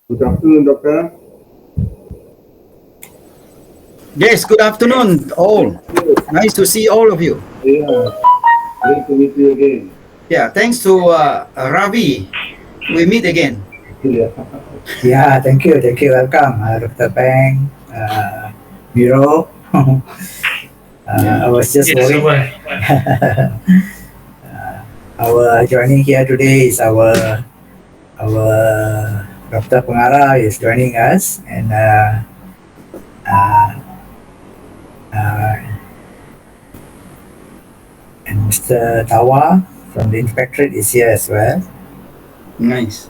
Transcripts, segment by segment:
Good afternoon, Doctor. Yes, good afternoon, all. Nice to see all of you. Yeah, great to meet you again. Yeah, thanks to Ravi, we meet again. Yeah, Yeah, thank you, welcome, Dr. Peng, Miro. I Yeah. was just Yes, worried. Abang. Our joining here today is our Dr. Pengara is joining us, uh, uh, and Mr. Tawa from the inspectorate is here as well. Nice.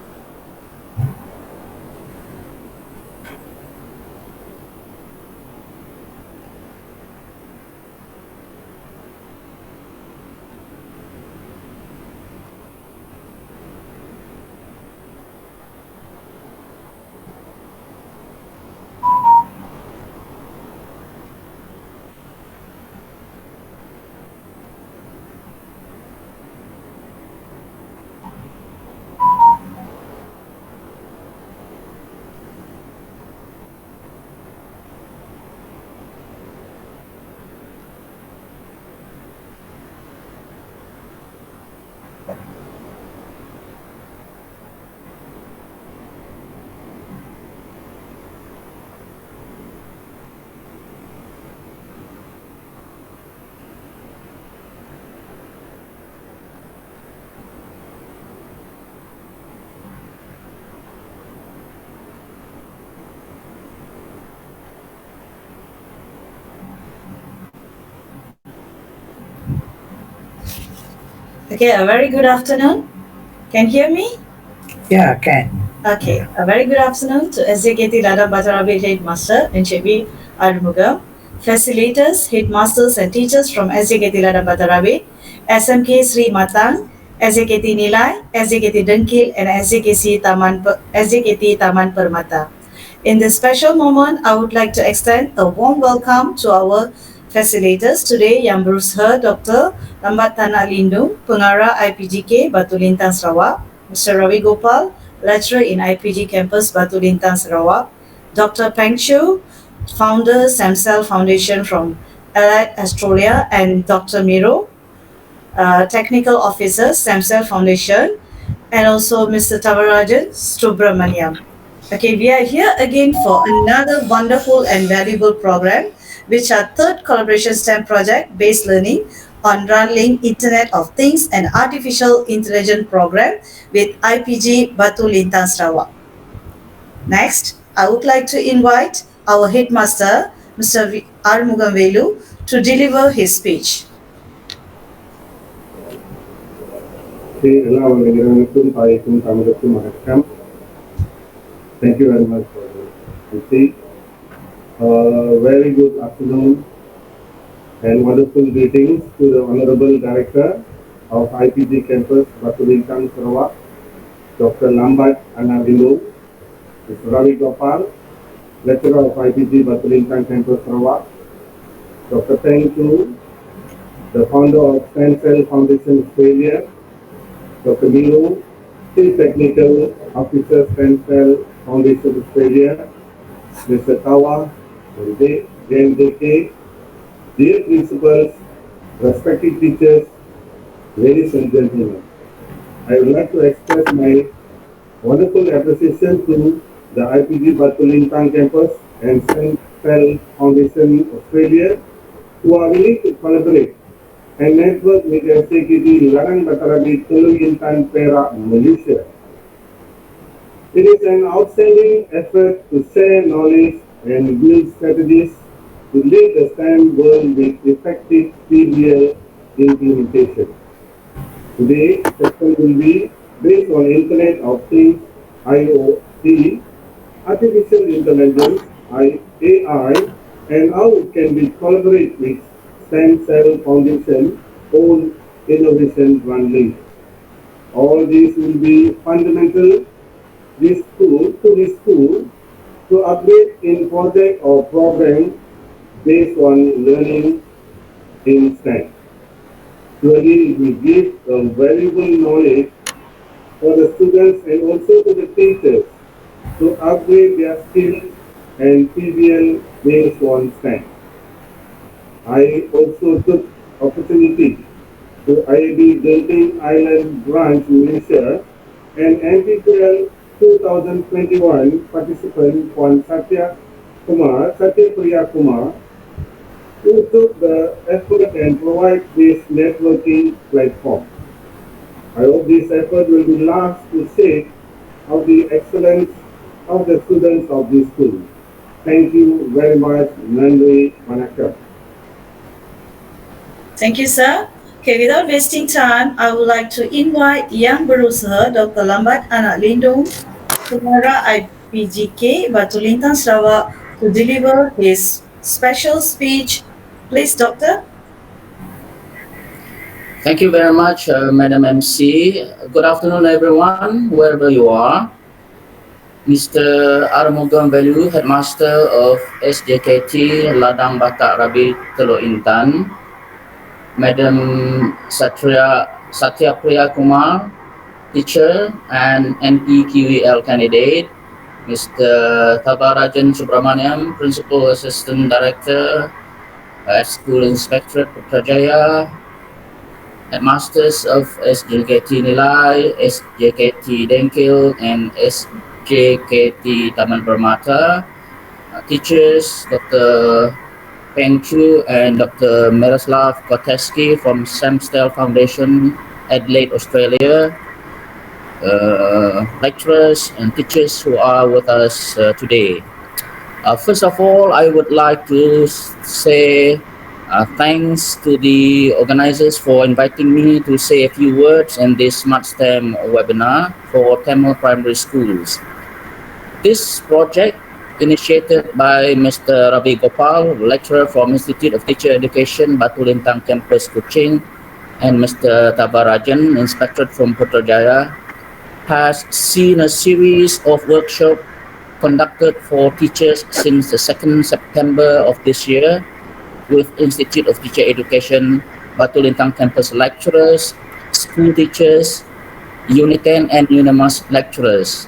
Okay, a very good afternoon. Can you hear me? Yeah, can. Okay, a very good afternoon to SJKT LADANG Batarabe Headmaster NCB Armugam, facilitators, headmasters and teachers from SJKT LADANG Batarabe, SMK Sri Matang, SJKT Nilai, SJKT Dengkil and SJKT Taman Permata. In this special moment, I would like to extend a warm welcome to our facilitators today yang berusaha Dr. Lambat Tanah Lindung, Pengarah IPGK Batu Lintang Sarawak, Mr. Ravi Gopal, lecturer in IPG campus Batu Lintang Sarawak, Dr. Peng Chu, founder STEMSELL Foundation from Allied Australia, and Dr. Miro, technical officer STEMSELL Foundation, and also Mr. Tavarajan Subramaniam. Okay, we are here again for another wonderful and valuable program, which are third collaboration STEM project based learning on Runlic Internet of Things and Artificial Intelligence program with IPG Batu Lintang Sarawak. Next, I would like to invite our headmaster, Mr. Armugam Velu, to deliver his speech. எல்லா வல்லுநர்களுக்கும் தாய்க்கும் தமிழுக்கும் வணக்கம். Thank you very much for the speech. Very good afternoon and wonderful greetings to the Honorable Director of IPG Campus Batu Lintang Sarawak, Dr. Lambat Tanah Lindung, Mr. Ravi Gopal, lecturer of IPG Batu Lintang Campus Sarawak, Dr. Peng Chu, the founder of STEMSELL Foundation Australia, Dr. Milo, Chief Technical Officer STEMSELL Foundation Australia, Mr. Tawa, JMJK, dear principals, respected teachers, ladies and gentlemen. I would like to express my wonderful appreciation to the IPG Batu Lintang campus and STEMSELL Foundation Australia who are willing to collaborate and network with SJKT LADANG Batarabe Tulu Intan Perak, Malaysia. It is an outstanding effort to share knowledge and build strategies to lead the STEM world with effective PBL implementation. Today, session will be based on Internet of Things, IoT, artificial intelligence, AI, and how it can be collaborated with STEMSELL Foundation own innovation Runlic. All these will be fundamental to this school to upgrade in project or program based on learning in STEM. Surely it will give valuable knowledge for the students and also to the teachers to upgrade their skills and PBL based on STEM. I also took opportunity to IIB Genting Island Branch Malaysia and NPTL 2021 participant Puan Satya Priya Kumar, who took the effort and provide this networking platform. I hope this effort will be last to shape of the excellence of the students of this school. Thank you very much. Nandri Manakam. Thank you, sir. Okay, without wasting time, I would like to invite Yang Berusaha Dr. Lambat Anak Lindung, Pengarah IPGK Batu Lintang Sarawak, to deliver his special speech. Please, Doctor. Thank you very much, Madam MC. Good afternoon, everyone, wherever you are. Mr. Armugam Velu, Headmaster of SJKT LADANG BATAK Rabi Teluk Intan. Madam Satya Priya Kumar, teacher and NPQEL candidate. Mr. Thabarajan Subramaniam, Principal Assistant Director at School Inspectorate Putrajaya. Headmasters of SJKT Nilai, SJKT Dengkil, and SJKT Taman Permata. Teachers, Dr. Peng Chu and Dr. Miroslav Koteski from STEMSELL Foundation, Adelaide, Australia. Lecturers and teachers who are with us today. First of all, I would like to say thanks to the organizers for inviting me to say a few words in this Smart STEM webinar for Tamil primary schools. This project, initiated by Mr. Ravi Gopal, lecturer from Institute of Teacher Education, Batu Lintang Campus, Kuching, and Mr. Tabarajan, inspector from Putrajaya, has seen a series of workshops conducted for teachers since the 2nd September of this year with Institute of Teacher Education, Batu Lintang Campus lecturers, school teachers, Unit 10 and UNIMAS lecturers.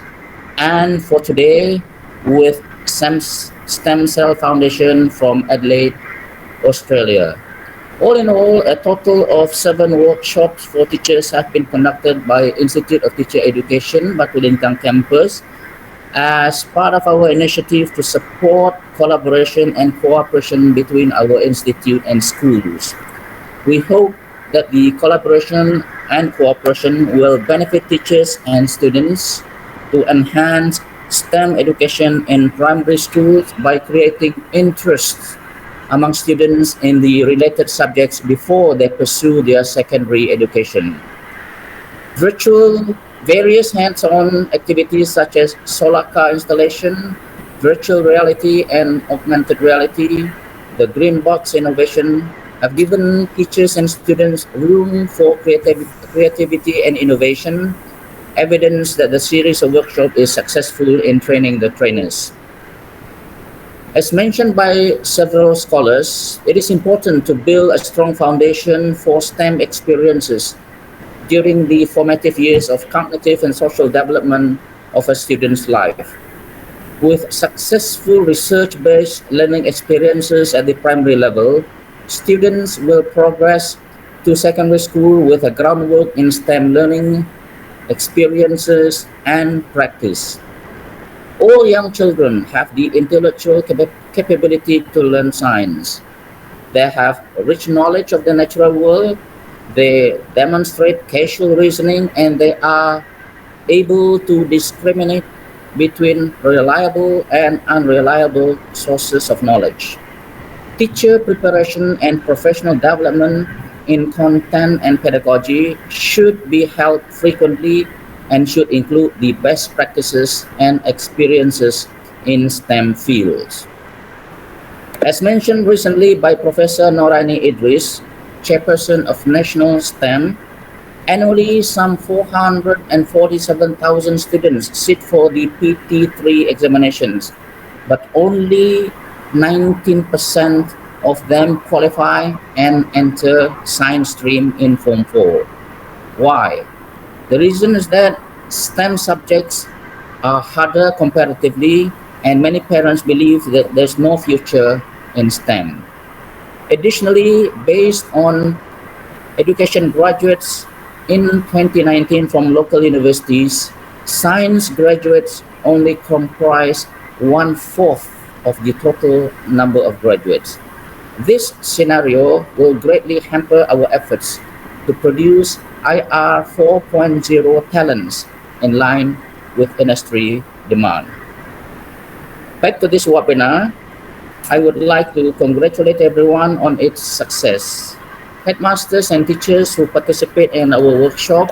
And for today, with STEMSELL Foundation from Adelaide, Australia. All in all, a total of 7 workshops for teachers have been conducted by Institute of Teacher Education, Batu Lintang Campus, as part of our initiative to support collaboration and cooperation between our institute and schools. We hope that the collaboration and cooperation will benefit teachers and students to enhance STEM education in primary schools by creating interest among students in the related subjects before they pursue their secondary education. Various hands-on activities such as solar car installation, virtual reality and augmented reality, the green box innovation have given teachers and students room for creativity and innovation, evidence that the series of workshops is successful in training the trainers. As mentioned by several scholars, it is important to build a strong foundation for STEM experiences during the formative years of cognitive and social development of a student's life. With successful research-based learning experiences at the primary level, students will progress to secondary school with a groundwork in STEM learning, experiences, and practice. All young children have the intellectual capability to learn science. They have rich knowledge of the natural world. They demonstrate causal reasoning, and they are able to discriminate between reliable and unreliable sources of knowledge. Teacher preparation and professional development in content and pedagogy should be held frequently and should include the best practices and experiences in STEM fields. As mentioned recently by Professor Noraini Idris, chairperson of National STEM, annually some 447,000 students sit for the PT3 examinations, but only 19% of them qualify and enter science stream in Form 4. Why? The reason is that STEM subjects are harder comparatively, and many parents believe that there's no future in STEM. Additionally, based on education graduates in 2019 from local universities, science graduates only comprise 1/4 of the total number of graduates. This scenario will greatly hamper our efforts to produce IR 4.0 talents in line with industry demand. Back to this webinar, I would like to congratulate everyone on its success. Headmasters and teachers who participate in our workshop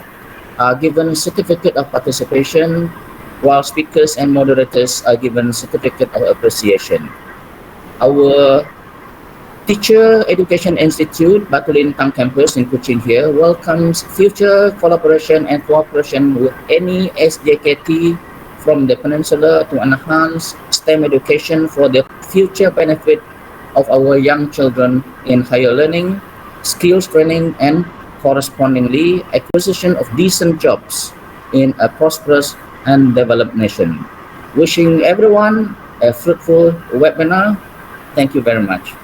are given certificate of participation, while speakers and moderators are given certificate of appreciation. Our Teacher Education Institute, BATU LINTANG campus in Kuching here welcomes future collaboration and cooperation with any SJKT from the peninsula to enhance STEM education for the future benefit of our young children in higher learning, skills training, and correspondingly acquisition of decent jobs in a prosperous and developed nation. Wishing everyone a fruitful webinar. Thank you very much.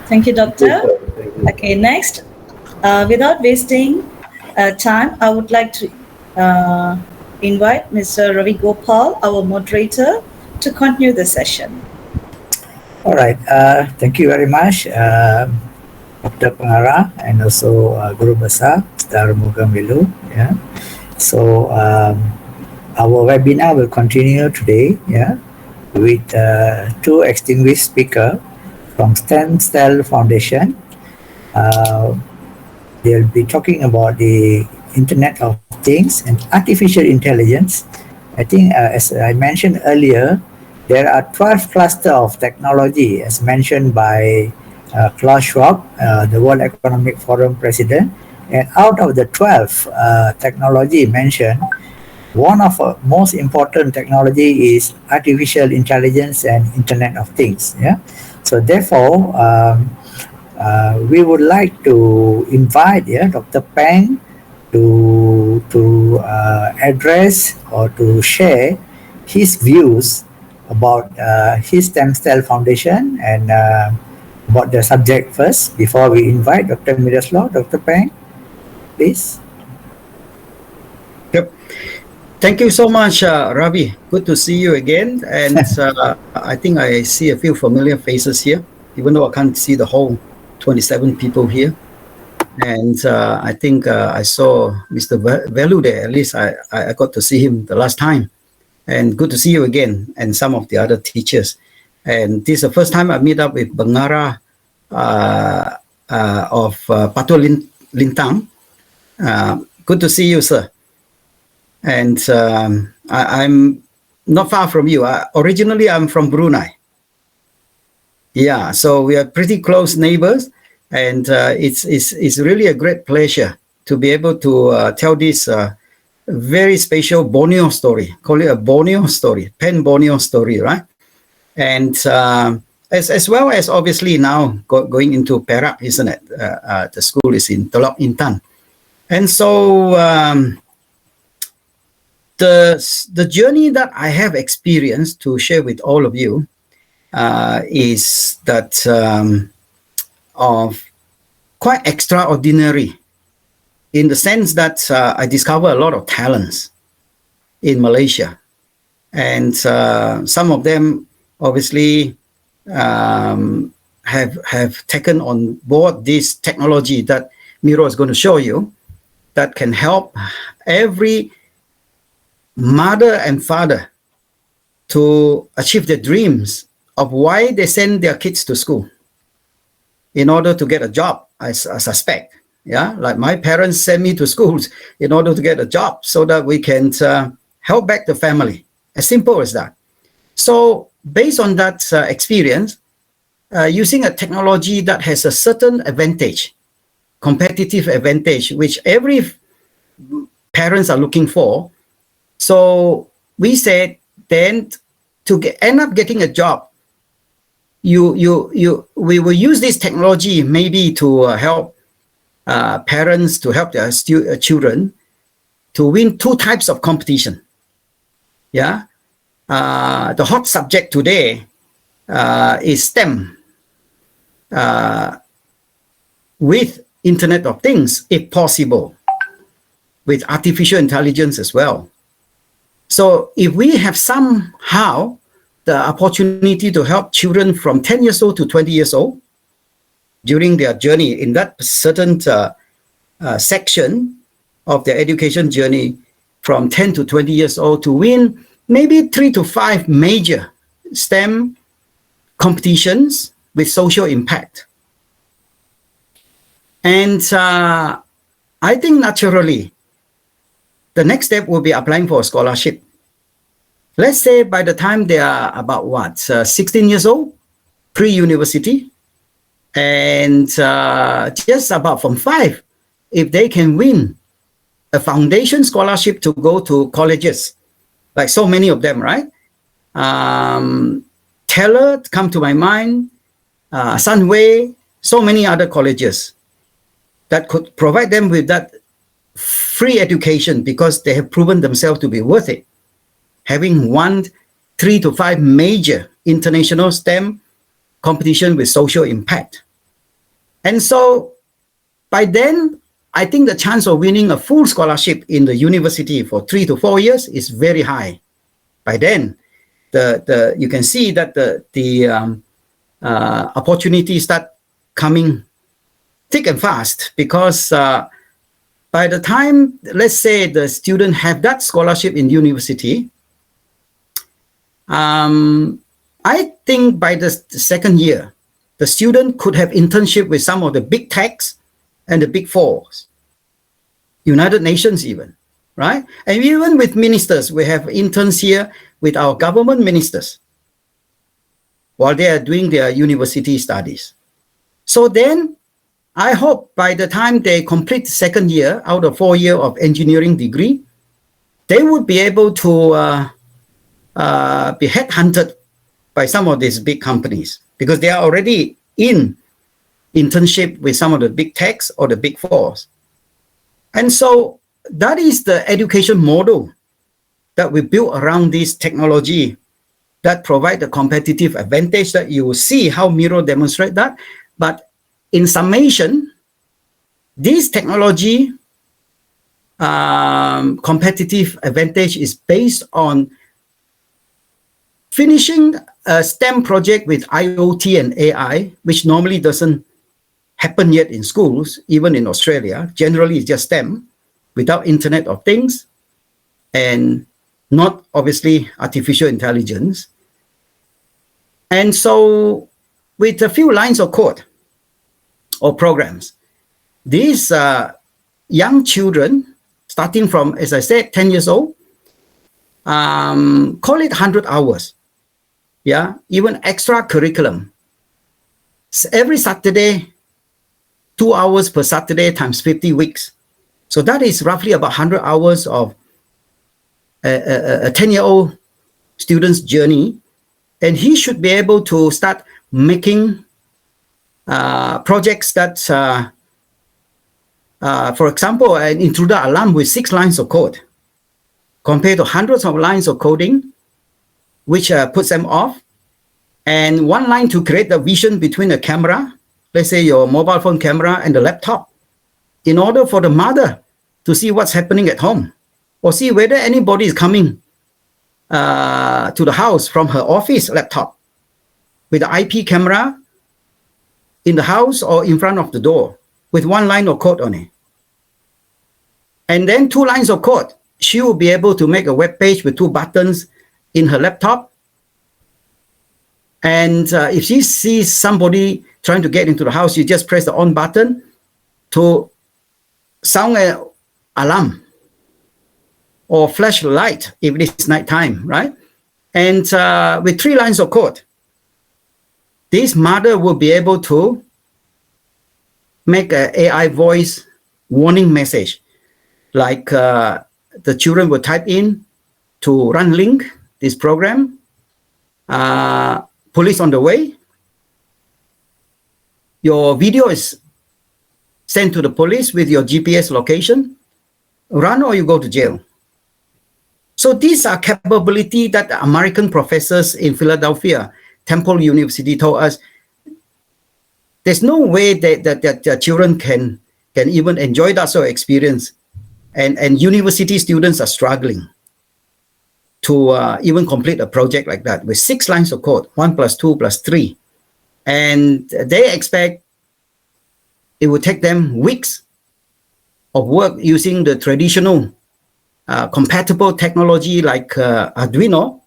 Thank you, Doctor. Thank you. Okay, next, without wasting time, I would like to invite Mr. Ravi Gopal, our moderator, to continue the session. All right. Thank you very much, Dr. Pengarah, and also Guru Besar, Mr. Mugamilu. Yeah. So our webinar will continue today. Yeah, with two extinguished speakers from STEMSELL Foundation. They'll be talking about the Internet of Things and artificial intelligence. I think, as I mentioned earlier, there are 12 clusters of technology, as mentioned by Klaus Schwab, the World Economic Forum president. And out of the 12 technology mentioned, one of the most important technology is artificial intelligence and Internet of Things. Yeah. So therefore, we would like to invite Dr. Peng to address or to share his views about his STEMSELL Foundation and about the subject first before we invite Dr. Miroslav. Dr. Peng, please. Yep. Thank you so much, Ravi. Good to see you again. And I think I see a few familiar faces here, even though I can't see the whole 27 people here. And I think I saw Mr. Velu there. At least I got to see him the last time. And good to see you again, and some of the other teachers. And this is the first time I meet up with Bangara of BATU LINTANG. Good to see you, sir. And I'm not far from you. Originally, I'm from Brunei. Yeah, so we are pretty close neighbors, and it's really a great pleasure to be able to tell this very special Borneo story. Call it a Borneo story, Pen Borneo story, right? And as well as obviously now going into Perak, isn't it? The school is in Telok Intan. And so the journey that I have experienced to share with all of you is that of quite extraordinary, in the sense that I discover a lot of talents in Malaysia. And some of them obviously have taken on board this technology that Miro is going to show you, that can help every mother and father to achieve their dreams of why they send their kids to school in order to get a job, I suspect. Yeah, like my parents sent me to schools in order to get a job so that we can help back the family. As simple as that. So based on that experience, using a technology that has a certain advantage, competitive advantage, which every parents are looking for. So we said then to end up getting a job, we will use this technology maybe to help parents to help their children to win 2 types of competition. Yeah, the hot subject today is STEM with Internet of Things, if possible, with artificial intelligence as well. So if we have somehow the opportunity to help children from 10 years old to 20 years old during their journey in that certain section of their education journey from 10 to 20 years old to win maybe 3 to 5 major STEM competitions with social impact. And I think naturally, the next step will be applying for a scholarship. Let's say by the time they are about 16 years old, pre-university, and just about from 5, if they can win a foundation scholarship to go to colleges, like so many of them, right? Teller come to my mind, Sunway, so many other colleges that could provide them with that free education because they have proven themselves to be worth it, having won 3 to 5 major international STEM competition with social impact. And so by then, I think the chance of winning a full scholarship in the university for 3 to 4 years is very high. By then, you can see that the opportunities start coming thick and fast, because by the time, let's say, the student have that scholarship in university, I think by the second year, the student could have internship with some of the big techs and the big fours, United Nations even, right? And even with ministers, we have interns here with our government ministers while they are doing their university studies. So then, I hope by the time they complete second year out of 4 years of engineering degree, they would be able to be headhunted by some of these big companies because they are already in internship with some of the big techs or the big fours. And so that is the education model that we built around this technology that provide the competitive advantage that you will see how Miro demonstrate that. But in summation, this technology competitive advantage is based on finishing a STEM project with IoT and AI, which normally doesn't happen yet in schools, even in Australia. Generally, it's just STEM without Internet of Things and not obviously artificial intelligence. And so with a few lines of code or programs, these young children, starting from, as I said, 10 years old, call it 100 hours. Yeah, even extra curriculum. So every Saturday, 2 hours per Saturday times 50 weeks. So that is roughly about 100 hours of a 10-year-old student's journey. And he should be able to start making projects that, for example, an intruder alarm with 6 lines of code compared to hundreds of lines of coding, which puts them off. And 1 line to create the vision between the camera, let's say your mobile phone camera and the laptop, in order for the mother to see what's happening at home or see whether anybody is coming to the house from her office laptop with the IP camera in the house or in front of the door with 1 line of code on it. And then 2 lines of code. She will be able to make a web page with 2 buttons in her laptop. And if she sees somebody trying to get into the house, you just press the on button to sound an alarm or flashlight if it is nighttime, right? And with 3 lines of code, this mother will be able to make an AI voice warning message, like the children will type in to Runlic, this program, police on the way. Your video is sent to the police with your GPS location. run or you go to jail. So these are capability that the American professors in Philadelphia, Temple University told us, there's no way that the children can even enjoy that sort of experience. And university students are struggling to even complete a project like that with 6 lines of code, 1 + 2 + 3. And they expect it will take them weeks of work using the traditional compatible technology like Arduino.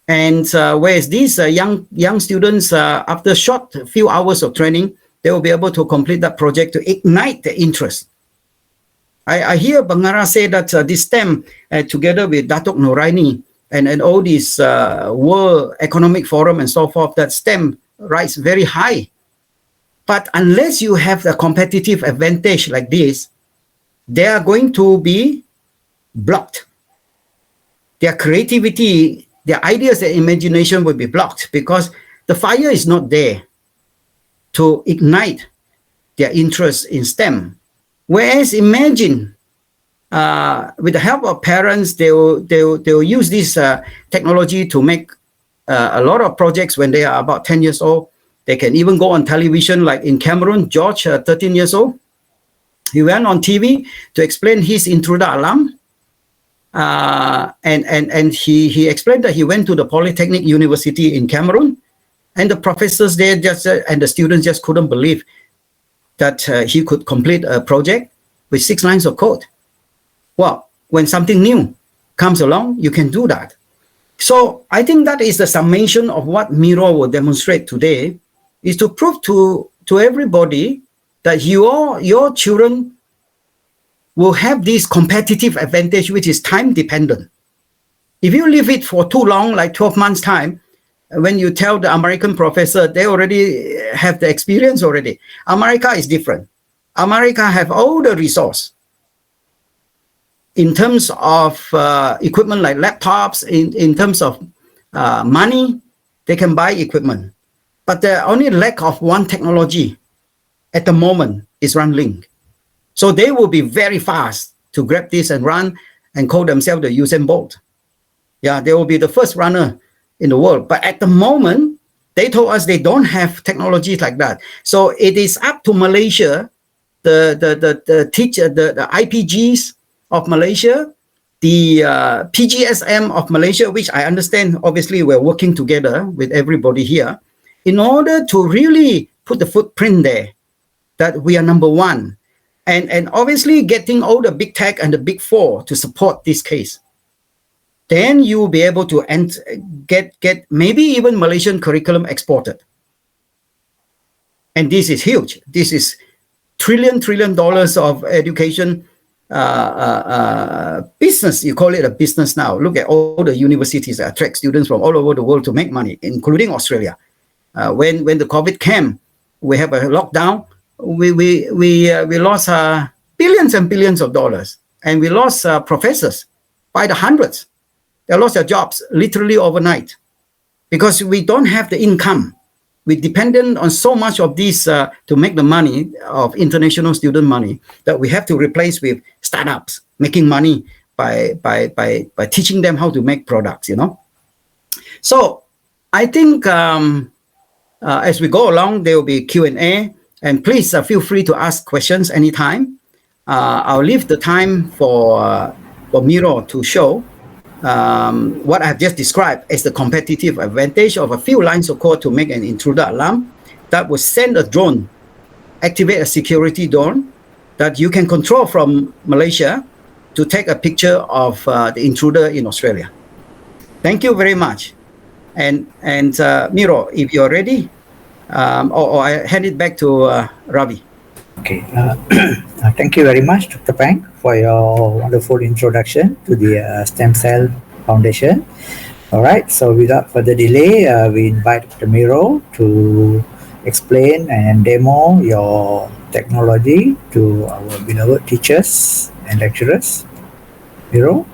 And whereas these young students, after a short few hours of training, they will be able to complete that project to ignite the interest. I hear Bangara say that this STEM, together with Datuk Noraini and all these World Economic Forum and so forth, that STEM rise very high. But unless you have the competitive advantage like this, they are going to be blocked. Their creativity, their ideas, their imagination will be blocked because the fire is not there to ignite their interest in STEM. Whereas imagine, with the help of parents, they will use this technology to make a lot of projects when they are about 10 years old. They can even go on television, like in Cameroon, George, 13 years old. He went on TV to explain his intruder alarm. And he explained that he went to the Polytechnic University in Cameroon, and the professors there and the students just couldn't believe that he could complete a project with 6 lines of code. Well, when something new comes along, you can do that. So I think that is the summation of what Miro will demonstrate today, is to prove to everybody that your children will have this competitive advantage, which is time dependent. If you leave it for too long, like 12 months time, when you tell the American professor, they already have the experience already. America is different. America have all the resource in terms of equipment like laptops, in terms of money, they can buy equipment. But the only lack of one technology at the moment is Runlic. So they will be very fast to grab this and run and call themselves the Usain Bolt. Yeah, they will be the first runner in the world. But at the moment, they told us they don't have technologies like that. So it is up to Malaysia, the teacher, the IPGs of Malaysia, the PGSM of Malaysia, which I understand, obviously, we're working together with everybody here, in order to really put the footprint there that we are number one. And obviously getting all the big tech and the big four to support this case. Then you will be able to get maybe even Malaysian curriculum exported. And this is huge. This is trillion dollars of education business. You call it a business now. Look at all the universities that attract students from all over the world to make money, including Australia. When the COVID came, we have a lockdown. We lost billions and billions of dollars, and we lost professors by the hundreds. They lost their jobs literally overnight because we don't have the income. We're dependent on so much of this to make the money of international student money that we have to replace with startups making money by teaching them how to make products. So I think as we go along, there will be Q&A. And please feel free to ask questions anytime. I'll leave the time for Miro to show what I've just described as the competitive advantage of a few lines of code to make an intruder alarm that will send a drone, activate a security drone that you can control from Malaysia to take a picture of the intruder in Australia. Thank you very much. And Miro, if you're ready, or I hand it back to Ravi. Okay, thank you very much, Dr. Pang, for your wonderful introduction to the STEMSELL Foundation. All right, so without further delay, we invite Dr. Miro to explain and demo your technology to our beloved teachers and lecturers. Miro?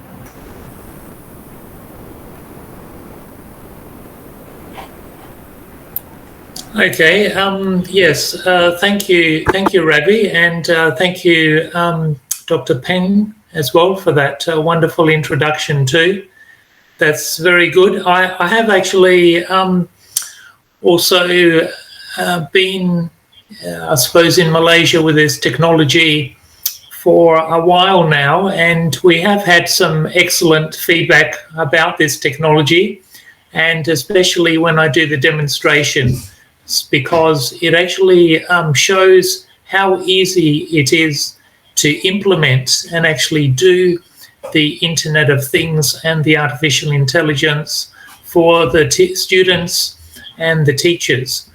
Okay. Yes. Thank you, Ravi, and thank you, Dr. Peng as well for that wonderful introduction too. That's very good. I have actually also been, I suppose, in Malaysia with this technology for a while now, and we have had some excellent feedback about this technology, and especially when I do the demonstration, because it actually shows how easy it is to implement and actually do the Internet of Things and the artificial intelligence for the students and the teachers.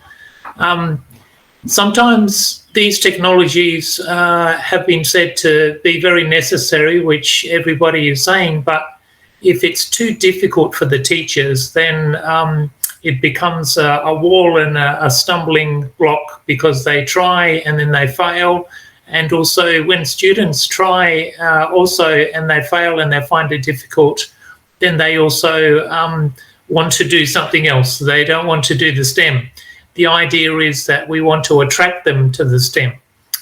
Sometimes these technologies have been said to be very necessary, which everybody is saying, but if it's too difficult for the teachers, then it becomes a wall and a stumbling block, because they try and then they fail. And also when students try also and they fail and they find it difficult, then they also want to do something else. They don't want to do the STEM. The idea is that we want to attract them to the STEM.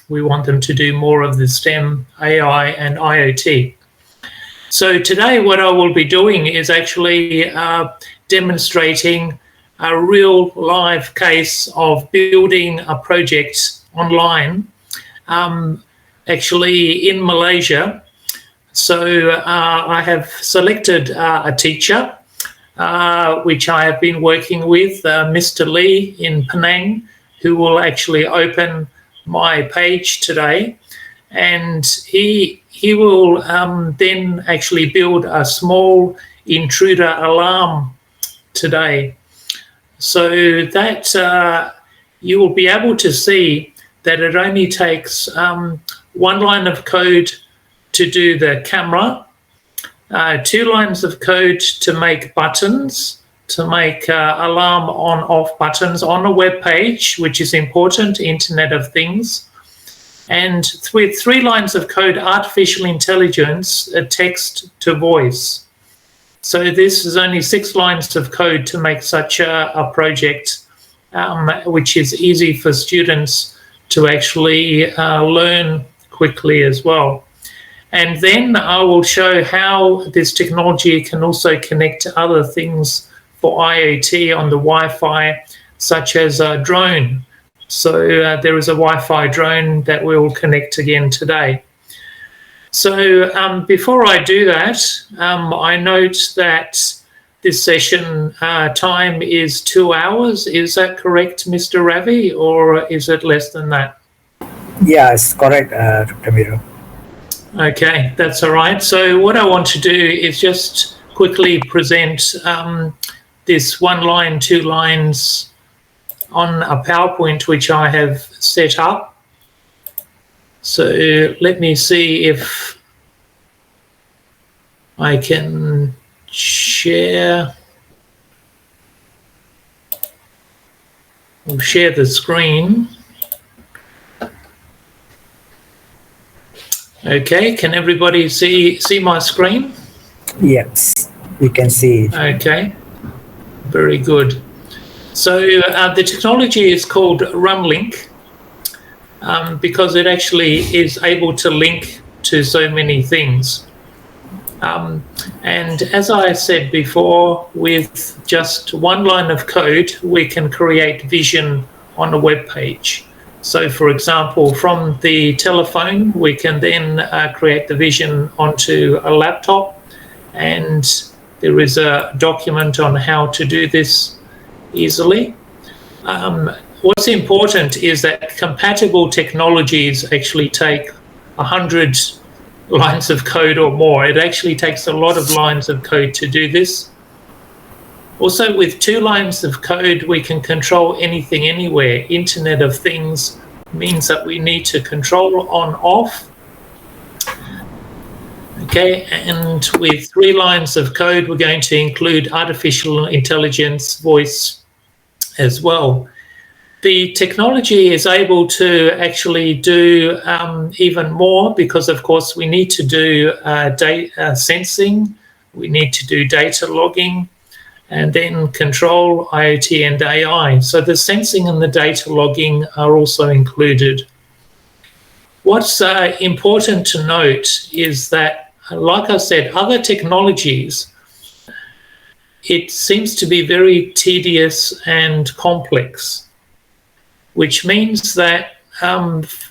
We want them to do more of the STEM, AI and IoT. So today what I will be doing is actually demonstrating a real live case of building a project online, actually in Malaysia. So I have selected a teacher, which I have been working with, Mr. Lee in Penang, who will actually open my page today. And he will then actually build a small intruder alarm today, so that you will be able to see that it only takes one line of code to do the camera, 2 lines of code to make buttons, to make alarm on-off buttons on a web page, which is important, Internet of Things, and with 3 lines of code, artificial intelligence, text to voice. So this is only 6 lines of code to make such a project, which is easy for students to actually learn quickly as well. And then I will show how this technology can also connect to other things for IoT on the Wi-Fi, such as a drone. So there is a Wi-Fi drone that we will connect again today. So before I do that, I note that this session time is 2 hours. Is that correct, Mr. Ravi, or is it less than that? Yeah, it's correct, Dr. Miro. Okay, that's all right. So what I want to do is just quickly present this 1 line, 2 lines on a PowerPoint which I have set up. So let me see if I can share the screen. Okay, can everybody see my screen? Yes, we can see it. Okay, very good. So the technology is called Runlic, because it actually is able to link to so many things. And as I said before, with just 1 line of code, we can create vision on a web page. So for example, from the telephone, we can then create the vision onto a laptop, and there is a document on how to do this easily. What's important is that compatible technologies actually take 100 lines of code or more. It actually takes a lot of lines of code to do this. Also, with 2 lines of code, we can control anything, anywhere. Internet of Things means that we need to control on-off. Okay, and with 3 lines of code, we're going to include artificial intelligence, voice as well. The technology is able to actually do even more, because of course we need to do data sensing, we need to do data logging, and then control IoT and AI. So the sensing and the data logging are also included. what's important to note is that, like I said, other technologies, it seems to be very tedious and complex, which means that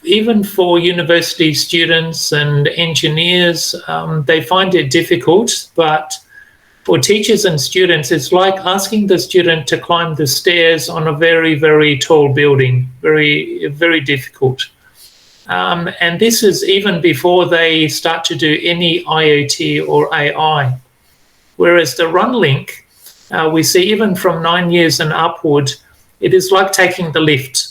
even for university students and engineers, they find it difficult. But for teachers and students, it's like asking the student to climb the stairs on a very, very tall building, very, very difficult. And this is even before they start to do any IoT or AI. Whereas the Runlic, we see even from 9 years and upward, it is like taking the lift.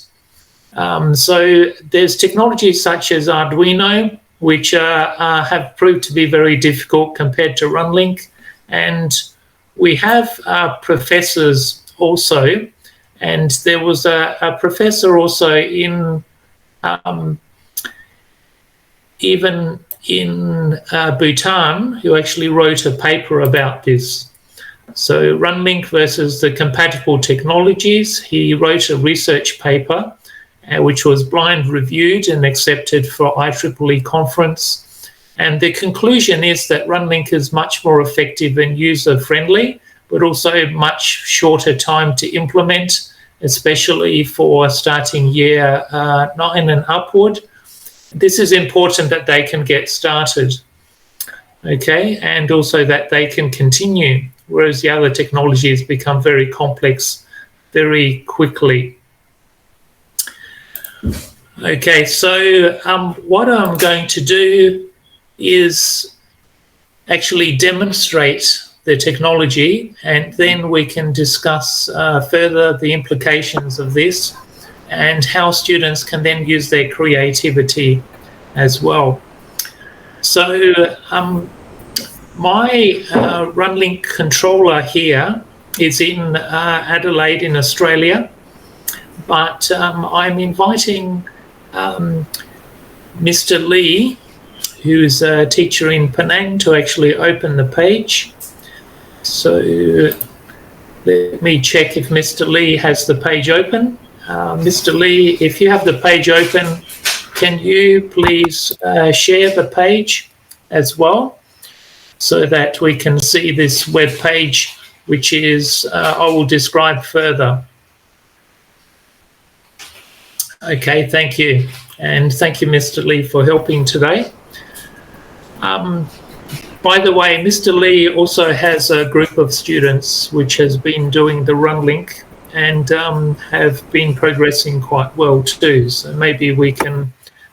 So there's technologies such as Arduino, which have proved to be very difficult compared to Runlic. And we have professors also, and there was a professor also in even in Bhutan who actually wrote a paper about this. So Runlic versus the compatible technologies. He wrote a research paper which was blind reviewed and accepted for IEEE conference. And the conclusion is that Runlic is much more effective and user-friendly, but also much shorter time to implement, especially for starting year 9 and upward. This is important that they can get started, okay, and also that they can continue, whereas the other technologies become very complex very quickly. Okay, so what I'm going to do is actually demonstrate the technology, and then we can discuss further the implications of this and how students can then use their creativity as well. So my Runlic controller here is in Adelaide in Australia, but I'm inviting Mr. Lee, who's a teacher in Penang, to actually open the page. So let me check if Mr. Lee has the page open. Mr. Lee, if you have the page open, can you please share the page as well so that we can see this web page, which is, I will describe further. Okay, thank you. And thank you, Mr. Lee, for helping today. By the way, Mr. Lee also has a group of students which has been doing the Runlic and have been progressing quite well too. So maybe we can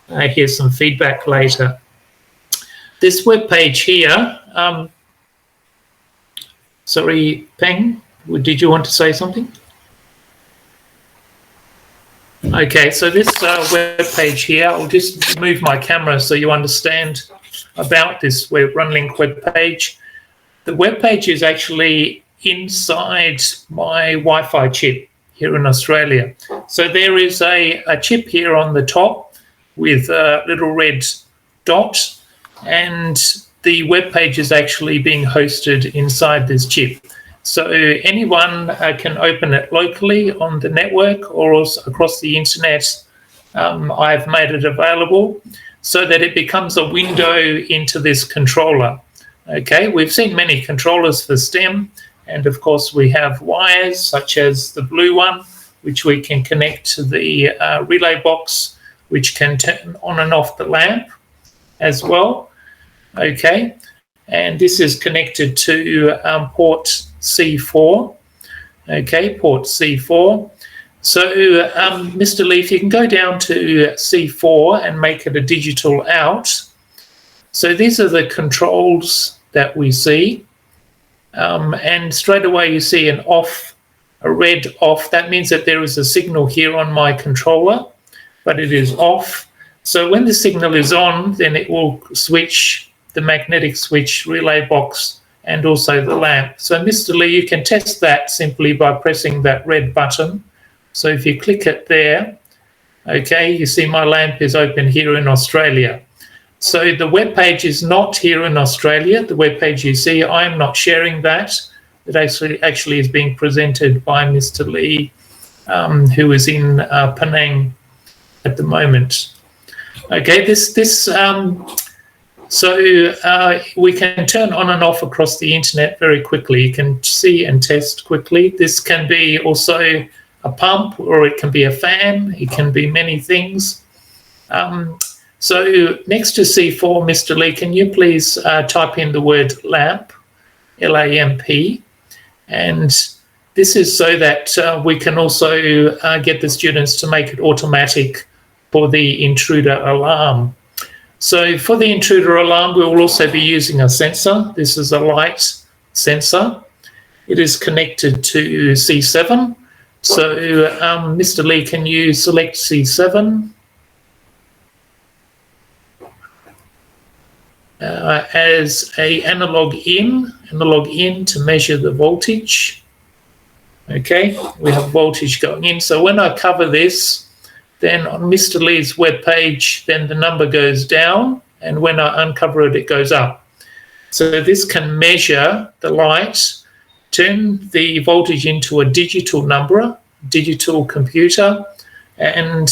hear some feedback later. This web page here, sorry, Peng, did you want to say something? Okay, so this web page here, I'll just move my camera so you understand about this Runlic web page. The web page is actually inside my Wi-Fi chip here in Australia. So there is a chip here on the top with a little red dot, and the web page is actually being hosted inside this chip. So anyone can open it locally on the network or also across the internet. I've made it available so that it becomes a window into this controller. Okay, we've seen many controllers for STEM, and of course we have wires such as the blue one, which we can connect to the relay box, which can turn on and off the lamp as well. Okay, and this is connected to port C4. Okay, port C4. So Mr. Lee, if you can go down to C4 and make it a digital out. So these are the controls that we see. And straight away you see an off, a red off. That means that there is a signal here on my controller, but it is off. So when the signal is on, then it will switch the magnetic switch relay box and also the lamp. So Mr. Lee, you can test that simply by pressing that red button. So if you click it there, okay, you see my lamp is open here in Australia. So the web page is not here in Australia. The web page you see, I'm not sharing that. It actually is being presented by Mr. Lee, who is in Penang at the moment. Okay, so we can turn on and off across the internet very quickly. You can see and test quickly. This can be also a pump, or it can be a fan. It can be many things. So next to C4, Mr. Lee, can you please type in the word LAMP, L-A-M-P, and this is so that we can also get the students to make it automatic for the intruder alarm. So for the intruder alarm, we will also be using a sensor. This is a light sensor. It is connected to C7. So Mr. Lee, can you select C7 as a analog in to measure the voltage. Okay, we have voltage going in. So when I cover this, then on Mr. Lee's webpage, then the number goes down, and when I uncover it, it goes up. So this can measure the light, turn the voltage into a digital number, digital computer, and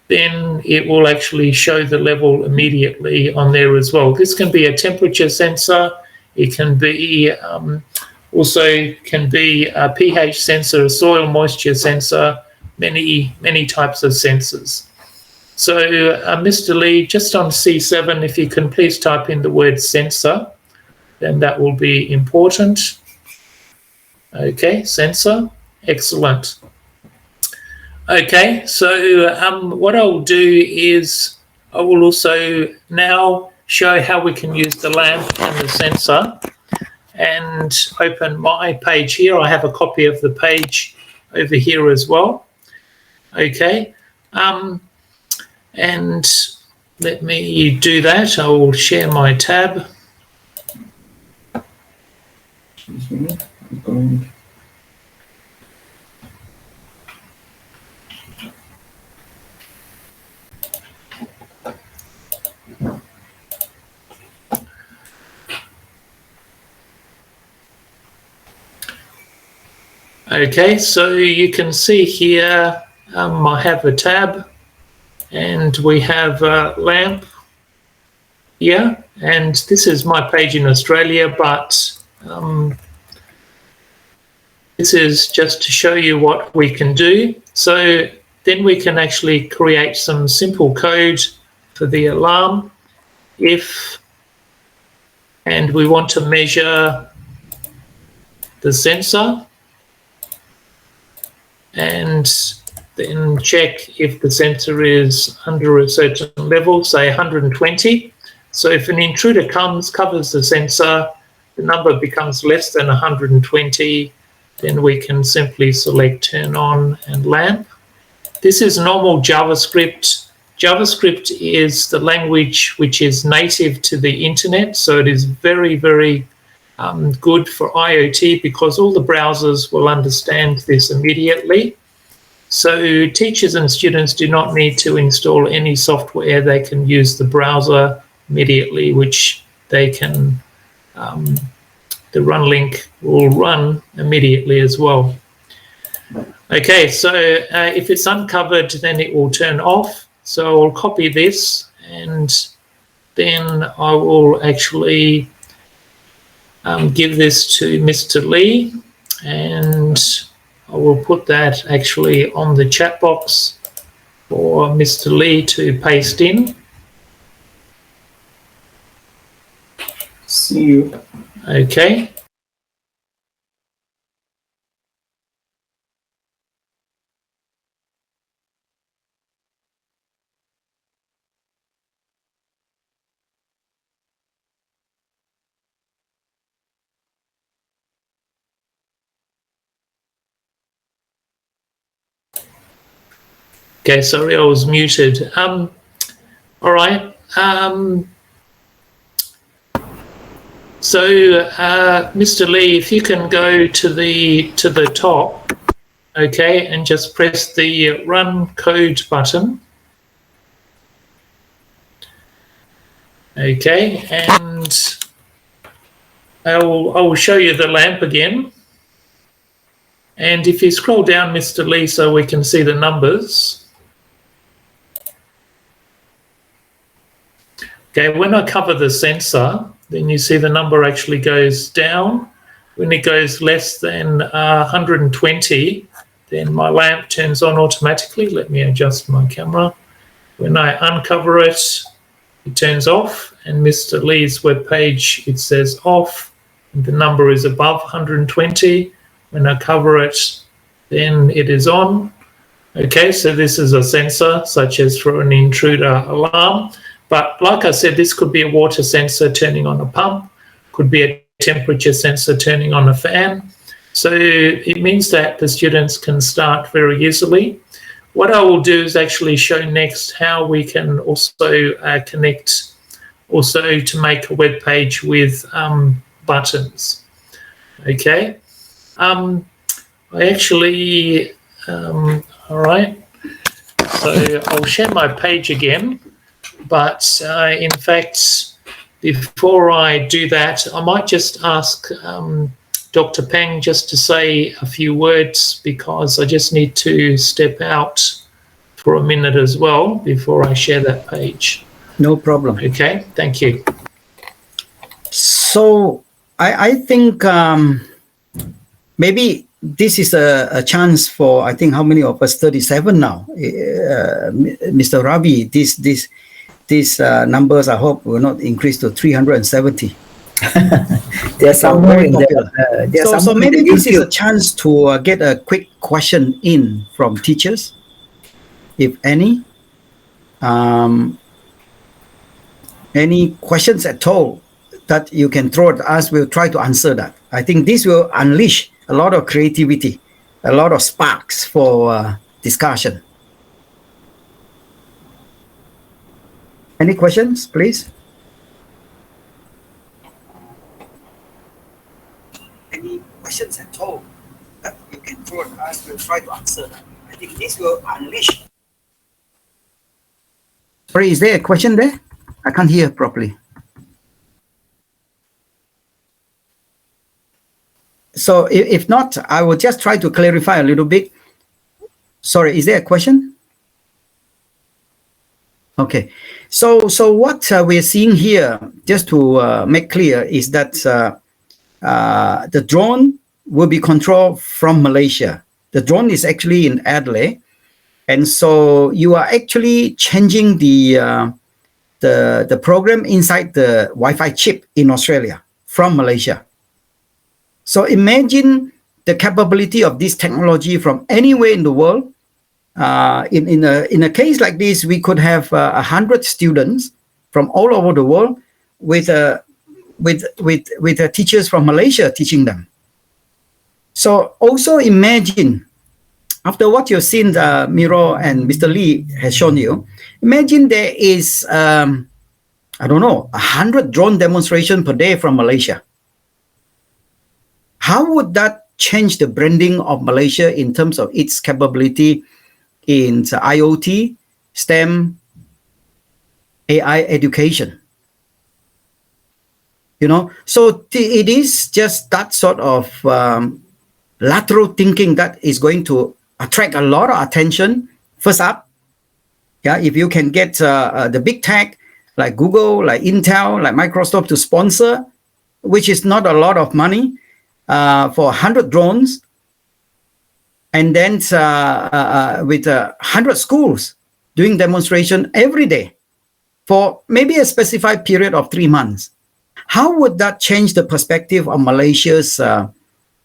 then it will actually show the level immediately on there as well. This can be a temperature sensor. It can be also can be a pH sensor, a soil moisture sensor, many types of sensors. So Mr. Lee, just on C7, if you can please type in the word sensor, then that will be important. Okay, sensor, excellent. Okay, so what I'll do is I will also now show how we can use the lamp and the sensor, and open my page here. I have a copy of the page over here as well. Okay, and let me do that. I will share my tab. Excuse me, I'm going. Okay, so you can see here I have a tab, and we have a lamp here, and this is my page in Australia, but this is just to show you what we can do. So then we can actually create some simple code for the alarm and we want to measure the sensor, and then check if the sensor is under a certain level, say 120. So if an intruder covers the sensor, the number becomes less than 120, then we can simply select turn on and lamp. This is normal JavaScript. JavaScript is the language which is native to the internet, so it is very, very good for IoT because all the browsers will understand this immediately. So teachers and students do not need to install any software. They can use the browser immediately, which they can, the Runlic will run immediately as well. Okay, so if it's uncovered, then it will turn off. So I'll copy this, and then I will actually give this to Mr. Lee, and I will put that actually on the chat box for Mr. Lee to paste in. See you. Okay. Okay, sorry, I was muted. All right. So, Mr. Lee, if you can go to the top, okay, and just press the Run Code button. Okay, and I will show you the lamp again. And if you scroll down, Mr. Lee, so we can see the numbers. Okay, when I cover the sensor, then you see the number actually goes down. When it goes less than 120, then my lamp turns on automatically. Let me adjust my camera. When I uncover it, it turns off, and Mr. Lee's webpage, it says off, and the number is above 120. When I cover it, then it is on. Okay, so this is a sensor, such as for an intruder alarm. But like I said, this could be a water sensor turning on a pump, could be a temperature sensor turning on a fan. So it means that the students can start very easily. What I will do is actually show next how we can also connect also to make a web page with buttons. Okay. I actually, all right. So I'll share my page again. But in fact, before I do that, I might just ask Dr. Peng just to say a few words, because I just need to step out for a minute as well before I share that page. No problem. Okay, thank you. So I think maybe this is a chance for, I think, how many of us? 37 now. Mr. Ravi, these numbers, I hope, will not increase to 370. There's some more in there. So maybe this is a chance to get a quick question in from teachers, if any. Any questions at all that you can throw at us, we'll try to answer that. I think this will unleash a lot of creativity, a lot of sparks for discussion. Any questions, please? Any questions at all that you can throw at us, we'll try to answer that. I think this will unleash. Sorry, is there a question there? I can't hear properly. So if not, I will just try to clarify a little bit. Sorry, is there a question? Okay. So what we're seeing here, just to make clear, is that the drone will be controlled from Malaysia. The drone is actually in Adelaide. And so you are actually changing the program inside the Wi-Fi chip in Australia from Malaysia. So imagine the capability of this technology from anywhere in the world. In a case like this, we could have 100 students from all over the world with teachers from Malaysia teaching them. So also imagine, after what you've seen, Miro and Mr. Lee has shown you, imagine there is, I don't know, 100 drone demonstration per day from Malaysia. How would that change the branding of Malaysia in terms of its capability in IoT, STEM, AI education? You know, so it is just that sort of lateral thinking that is going to attract a lot of attention. First up, yeah, if you can get the big tech like Google, like Intel, like Microsoft to sponsor, which is not a lot of money, for 100 drones, and then with 100 schools doing demonstration every day for maybe a specified period of 3 months. How would that change the perspective of Malaysia's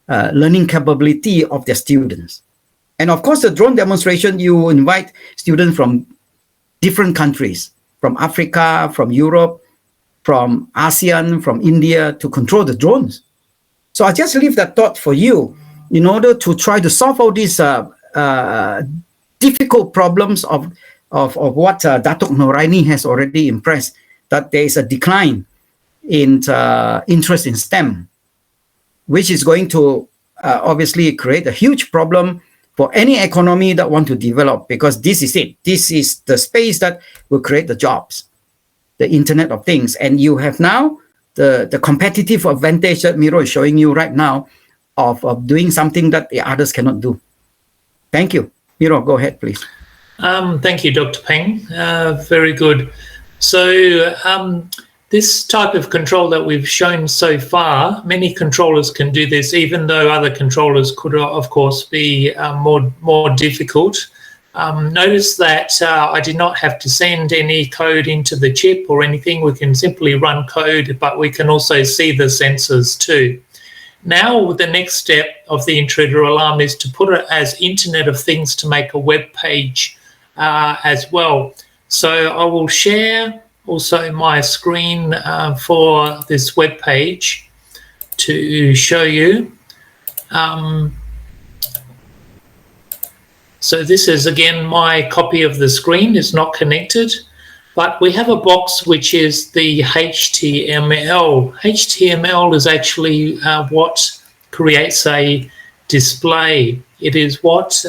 learning capability of their students? And of course, the drone demonstration, you invite students from different countries, from Africa, from Europe, from ASEAN, from India, to control the drones. So I just leave that thought for you in order to try to solve all these difficult problems of what Datuk Noraini has already impressed, that there is a decline in interest in STEM, which is going to obviously create a huge problem for any economy that want to develop, because this is it. This is the space that will create the jobs, the Internet of Things. And you have now the competitive advantage that Miro is showing you right now of doing something that the others cannot do. Thank you. Miro, go ahead, please. Thank you, Dr. Peng. Very good. So this type of control that we've shown so far, many controllers can do this, even though other controllers could, of course, be more difficult. Notice that I did not have to send any code into the chip or anything. We can simply run code, but we can also see the sensors too. Now, the next step of the intruder alarm is to put it as Internet of Things to make a web page as well. So I will share also my screen for this web page to show you. So this is again my copy of the screen. It's not connected, but we have a box which is the HTML. HTML is actually what creates a display. It is what,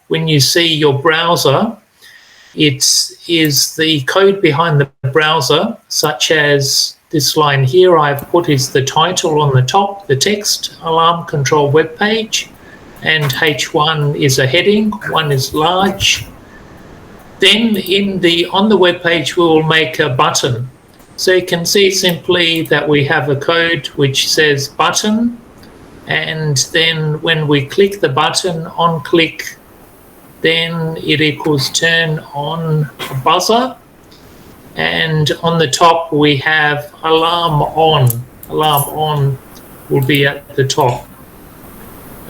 when you see your browser, it is the code behind the browser, such as this line here I've put is the title on the top, the text, alarm control web page. And H1 is a heading, one is large. Then on the web page we will make a button. So you can see simply that we have a code which says button, and then when we click the button on click, then it equals turn on a buzzer, and on the top we have alarm on. Alarm on will be at the top.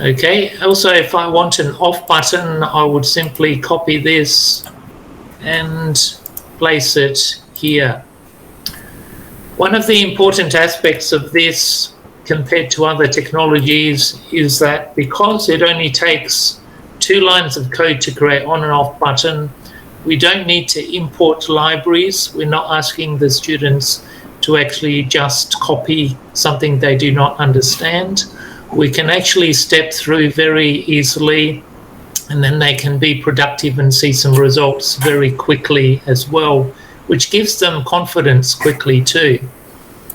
Okay, also if I want an off button, I would simply copy this and place it here. One of the important aspects of this compared to other technologies is that because it only takes 2 lines of code to create on and off button, we don't need to import libraries. We're not asking the students to actually just copy something they do not understand. We can actually step through very easily, and then they can be productive and see some results very quickly as well, which gives them confidence quickly too.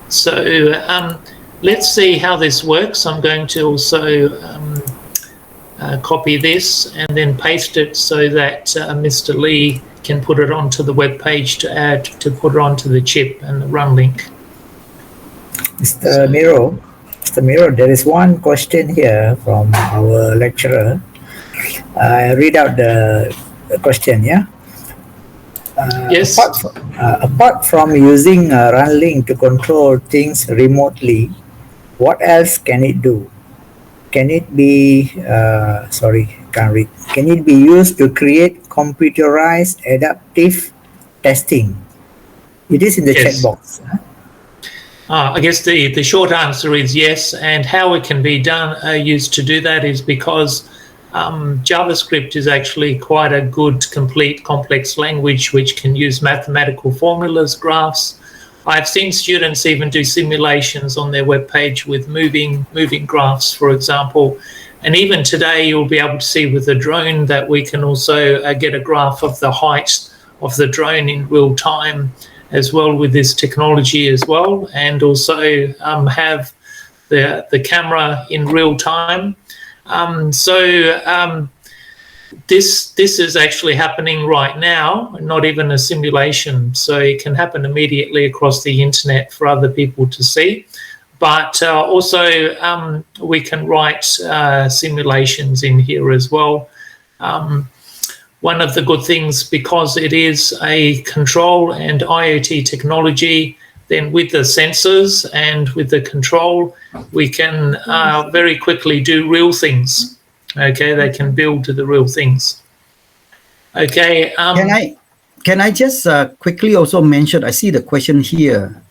So let's see how this works. I'm going to also copy this and then paste it so that Mr. Lee can put it onto the web page to put it onto the chip and the Runlic. Mr. Miro, there is one question here from our lecturer. I read out the question, yeah? Yes. Apart from using Runlic to control things remotely, what else can it do? Can it be, can it be used to create computerized adaptive testing? It is in the chat box. Huh? I guess the short answer is yes, and how it can be used to do that is because JavaScript is actually quite a good, complete, complex language which can use mathematical formulas, graphs. I've seen students even do simulations on their web page with moving graphs, for example. And even today, you'll be able to see with the drone that we can also get a graph of the height of the drone in real time as well with this technology as well, and also have the camera in real time. This is actually happening right now, not even a simulation. So it can happen immediately across the internet for other people to see. But also we can write simulations in here as well. One of the good things, because it is a control and IoT technology, then with the sensors and with the control, we can very quickly do real things. Okay, they can build to the real things. Okay. Can I just quickly also mention? I see the question here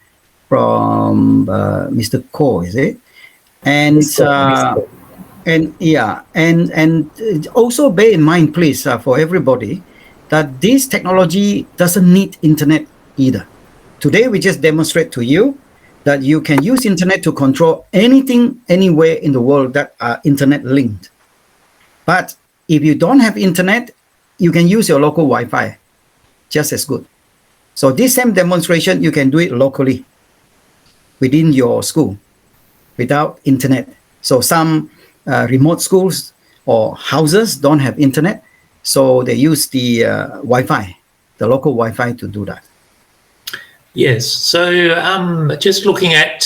from Mr. Ko, is it? And also bear in mind, please, for everybody, that this technology doesn't need internet either. Today, we just demonstrate to you that you can use internet to control anything, anywhere in the world that are internet linked. But if you don't have internet, you can use your local Wi-Fi, just as good. So this same demonstration, you can do it locally within your school without internet. So some remote schools or houses don't have internet, so they use the Wi-Fi, the local Wi-Fi to do that. Yes. So just looking at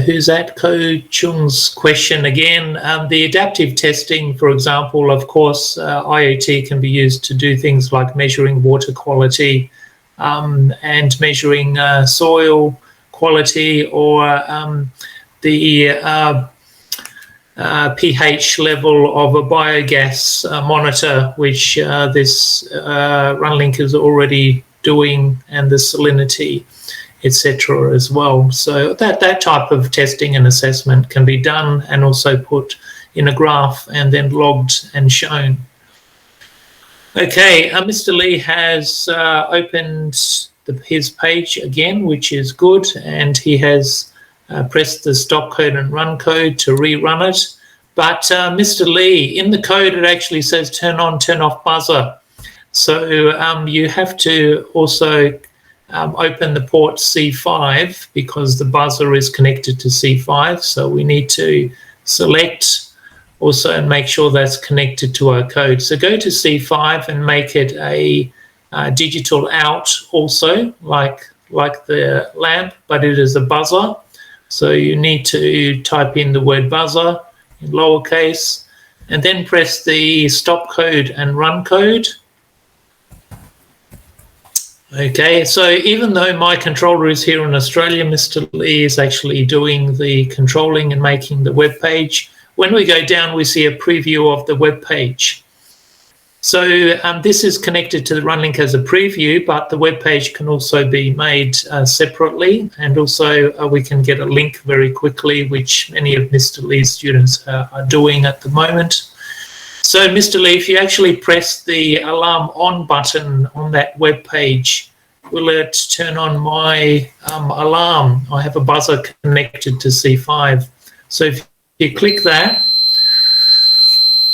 who's that? Ko Chung's question again. The adaptive testing, for example, of course, IoT can be used to do things like measuring water quality and measuring soil quality, or the pH level of a biogas monitor, which this Runlic is already doing, and the salinity, etc. as well. So that type of testing and assessment can be done and also put in a graph and then logged and shown. Okay, Mr. Lee has opened his page again, which is good, and he has pressed the stop code and run code to rerun it. But Mr. Lee, in the code it actually says turn on, turn off buzzer. So you have to also open the port C5 because the buzzer is connected to C5. So we need to select also and make sure that's connected to our code. So go to C5 and make it a digital out also, like the lamp, but it is a buzzer. So you need to type in the word buzzer in lowercase and then press the stop code and run code. Okay, so even though my controller is here in Australia, Mr. Lee is actually doing the controlling and making the web page. When we go down, we see a preview of the web page. So this is connected to the Runlic as a preview, but the web page can also be made separately, and also we can get a link very quickly, which many of Mr. Lee's students are doing at the moment. So, Mr. Lee, if you actually press the alarm on button on that web page, will it turn on my alarm? I have a buzzer connected to C5. So if you click that,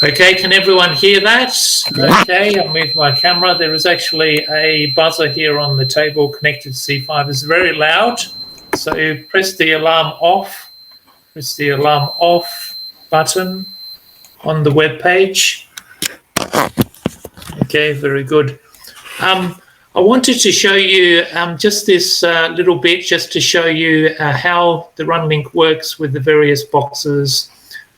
okay, can everyone hear that? Okay, I'll move my camera. There is actually a buzzer here on the table connected to C5. It's very loud. So press the alarm off, press the alarm off button on the web page. Okay, very good. I wanted to show you just this little bit, just to show you how the Runlic works with the various boxes.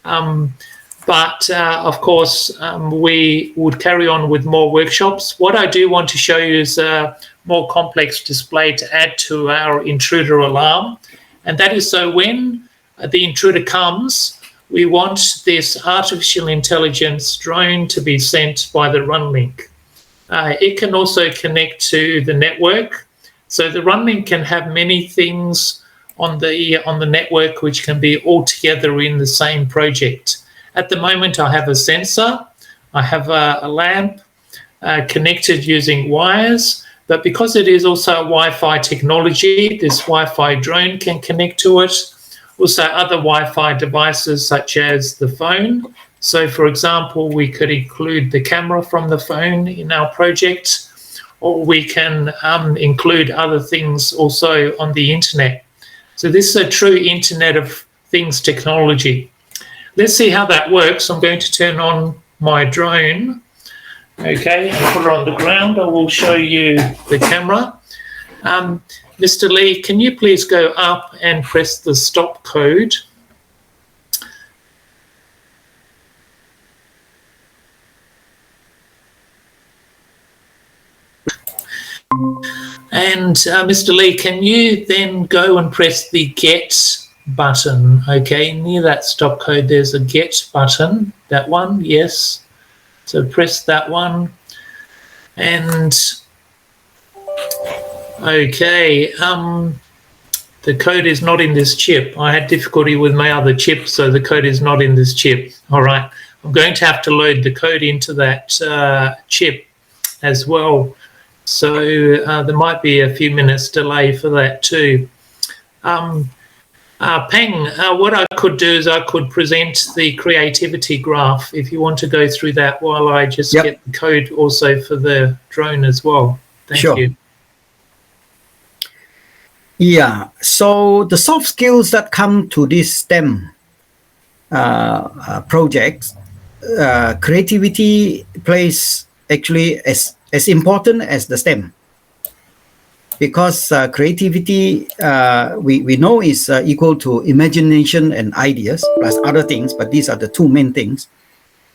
But of course, we would carry on with more workshops. What I do want to show you is a more complex display to add to our intruder alarm. And that is so when the intruder comes, we want this artificial intelligence drone to be sent by the Runlic. It can also connect to the network. So the Runlic can have many things on the network which can be all together in the same project. At the moment, I have a sensor, I have a lamp connected using wires, but because it is also a Wi-Fi technology, this Wi-Fi drone can connect to it. Also other Wi-Fi devices such as the phone. So for example, we could include the camera from the phone in our project, or we can include other things also on the internet. So this is a true Internet of Things technology. Let's see how that works. I'm going to turn on my drone. Okay, and put it on the ground. I will show you the camera. Mr. Lee, can you please go up and press the stop code? And Mr. Lee, can you then go and press the get button? Okay, near that stop code, there's a get button. That one, yes. So press that one. And okay, the code is not in this chip. I had difficulty with my other chip, so the code is not in this chip. All right, I'm going to have to load the code into that chip as well. So there might be a few minutes delay for that too. Peng, what I could do is I could present the creativity graph if you want to go through that while I just get the code also for the drone as well. Thank you. Yeah, so the soft skills that come to this STEM project, creativity plays actually as important as the STEM. because creativity, we know is equal to imagination and ideas plus other things, but these are the two main things.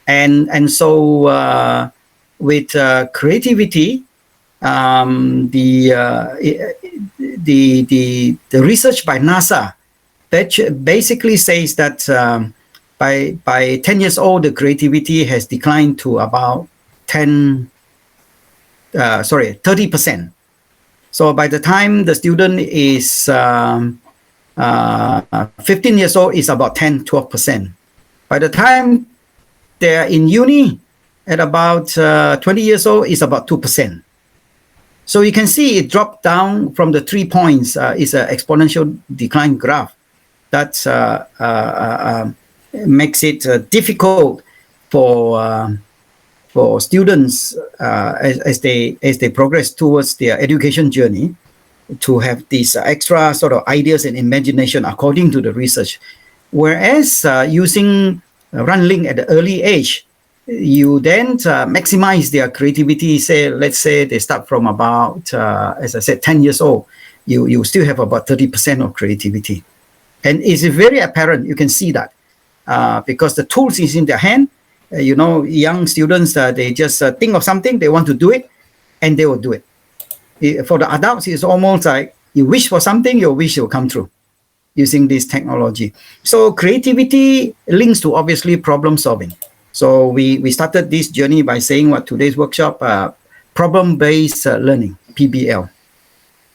And so with creativity, the research by NASA basically says that by 10 years old, the creativity has declined to about 30%. So by the time the student is 15 years old, it's about 10-12%. By the time they're in uni, at about 20 years old, it's about 2%. So you can see it dropped down from the 3 points. It's an exponential decline graph. That makes it difficult for students as they progress towards their education journey to have these extra sort of ideas and imagination according to the research. Whereas using Runlic at the early age, you then maximize their creativity. Let's say they start from about, as I said, 10 years old. You still have about 30% of creativity. And it's very apparent, you can see that, because the tools is in their hand. Young students, they just think of something, they want to do it, and they will do it. For the adults, it's almost like you wish for something, your wish will come true using this technology. So creativity links to obviously problem solving. So we started this journey by saying what today's workshop, problem-based learning, PBL.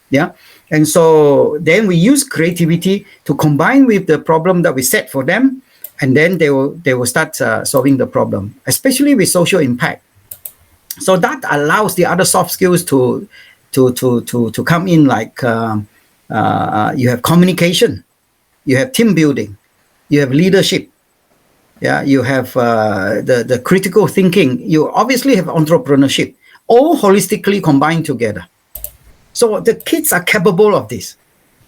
Yeah. And so then we use creativity to combine with the problem that we set for them, and then they will start solving the problem, especially with social impact. So that allows the other soft skills to come in, like you have communication, you have team building, you have leadership, yeah, you have the critical thinking, you obviously have entrepreneurship, all holistically combined together. So the kids are capable of this.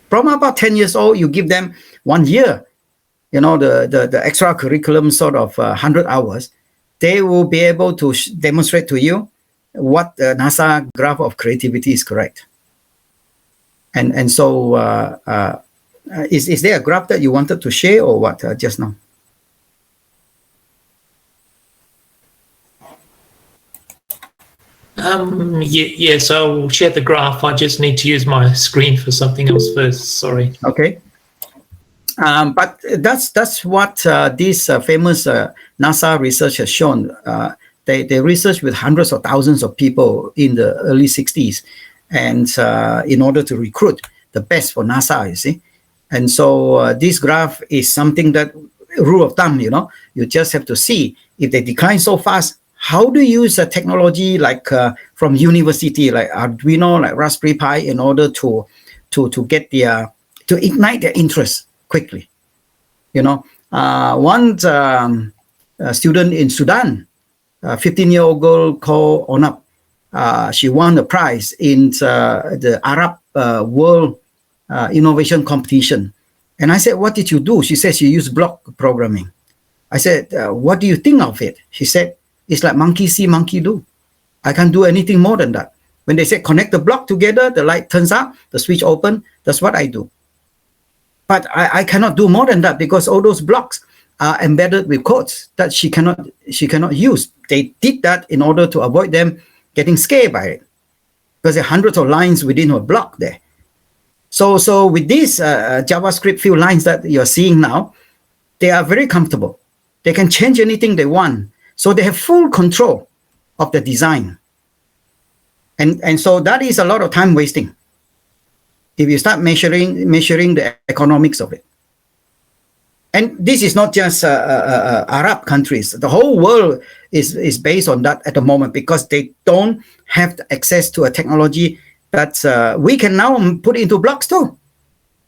From about 10 years old, you give them 1 year, the extra curriculum sort of 100 hours, they will be able to demonstrate to you what the NASA graph of creativity is correct. And so is there a graph that you wanted to share or what just now? Yes, I'll share the graph. I just need to use my screen for something else first. Sorry. Okay. But that's what this famous NASA research has shown. They researched with hundreds of thousands of people in the early 60s, and in order to recruit the best for NASA, you see. And so this graph is something that, rule of thumb, you just have to see if they decline so fast, how do you use a technology like from university, like Arduino, like Raspberry Pi, in order to get to ignite their interest quickly. One student in Sudan, a 15-year-old girl called Onap, she won a prize in the Arab World Innovation Competition. And I said, what did you do? She said she used block programming. I said, what do you think of it? She said, it's like monkey see, monkey do. I can't do anything more than that. When they say connect the block together, the light turns out, the switch open, that's what I do. But I cannot do more than that because all those blocks are embedded with codes that she cannot use. They did that in order to avoid them getting scared by it, because there are hundreds of lines within a block there. So with these JavaScript few lines that you're seeing now, they are very comfortable. They can change anything they want. So they have full control of the design. And so that is a lot of time wasting if you start measuring the economics of it. And this is not just Arab countries. The whole world is based on that at the moment, because they don't have access to a technology that we can now put into blocks too.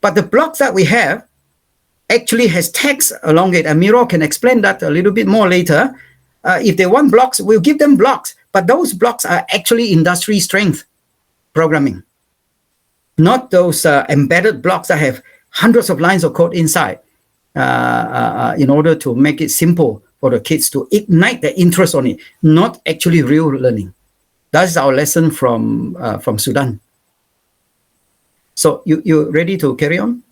But the blocks that we have actually has text along it. And Miro can explain that a little bit more later. If they want blocks, we'll give them blocks. But those blocks are actually industry strength programming, not those embedded blocks that have hundreds of lines of code inside in order to make it simple for the kids to ignite their interest on it, not actually real learning. That's our lesson from Sudan. So you ready to carry on?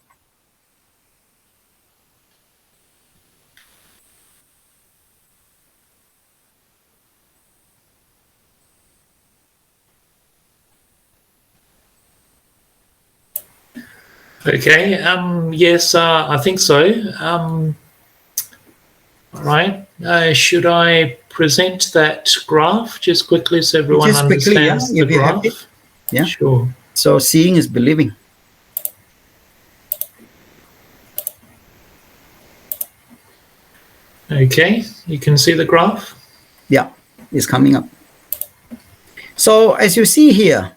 Okay. Yes, I think so. All right. Should I present that graph just quickly so everyone Just quickly, yeah, understands the if you have graph? it. Yeah. Sure. So seeing is believing. Okay. You can see the graph? Yeah, it's coming up. So as you see here,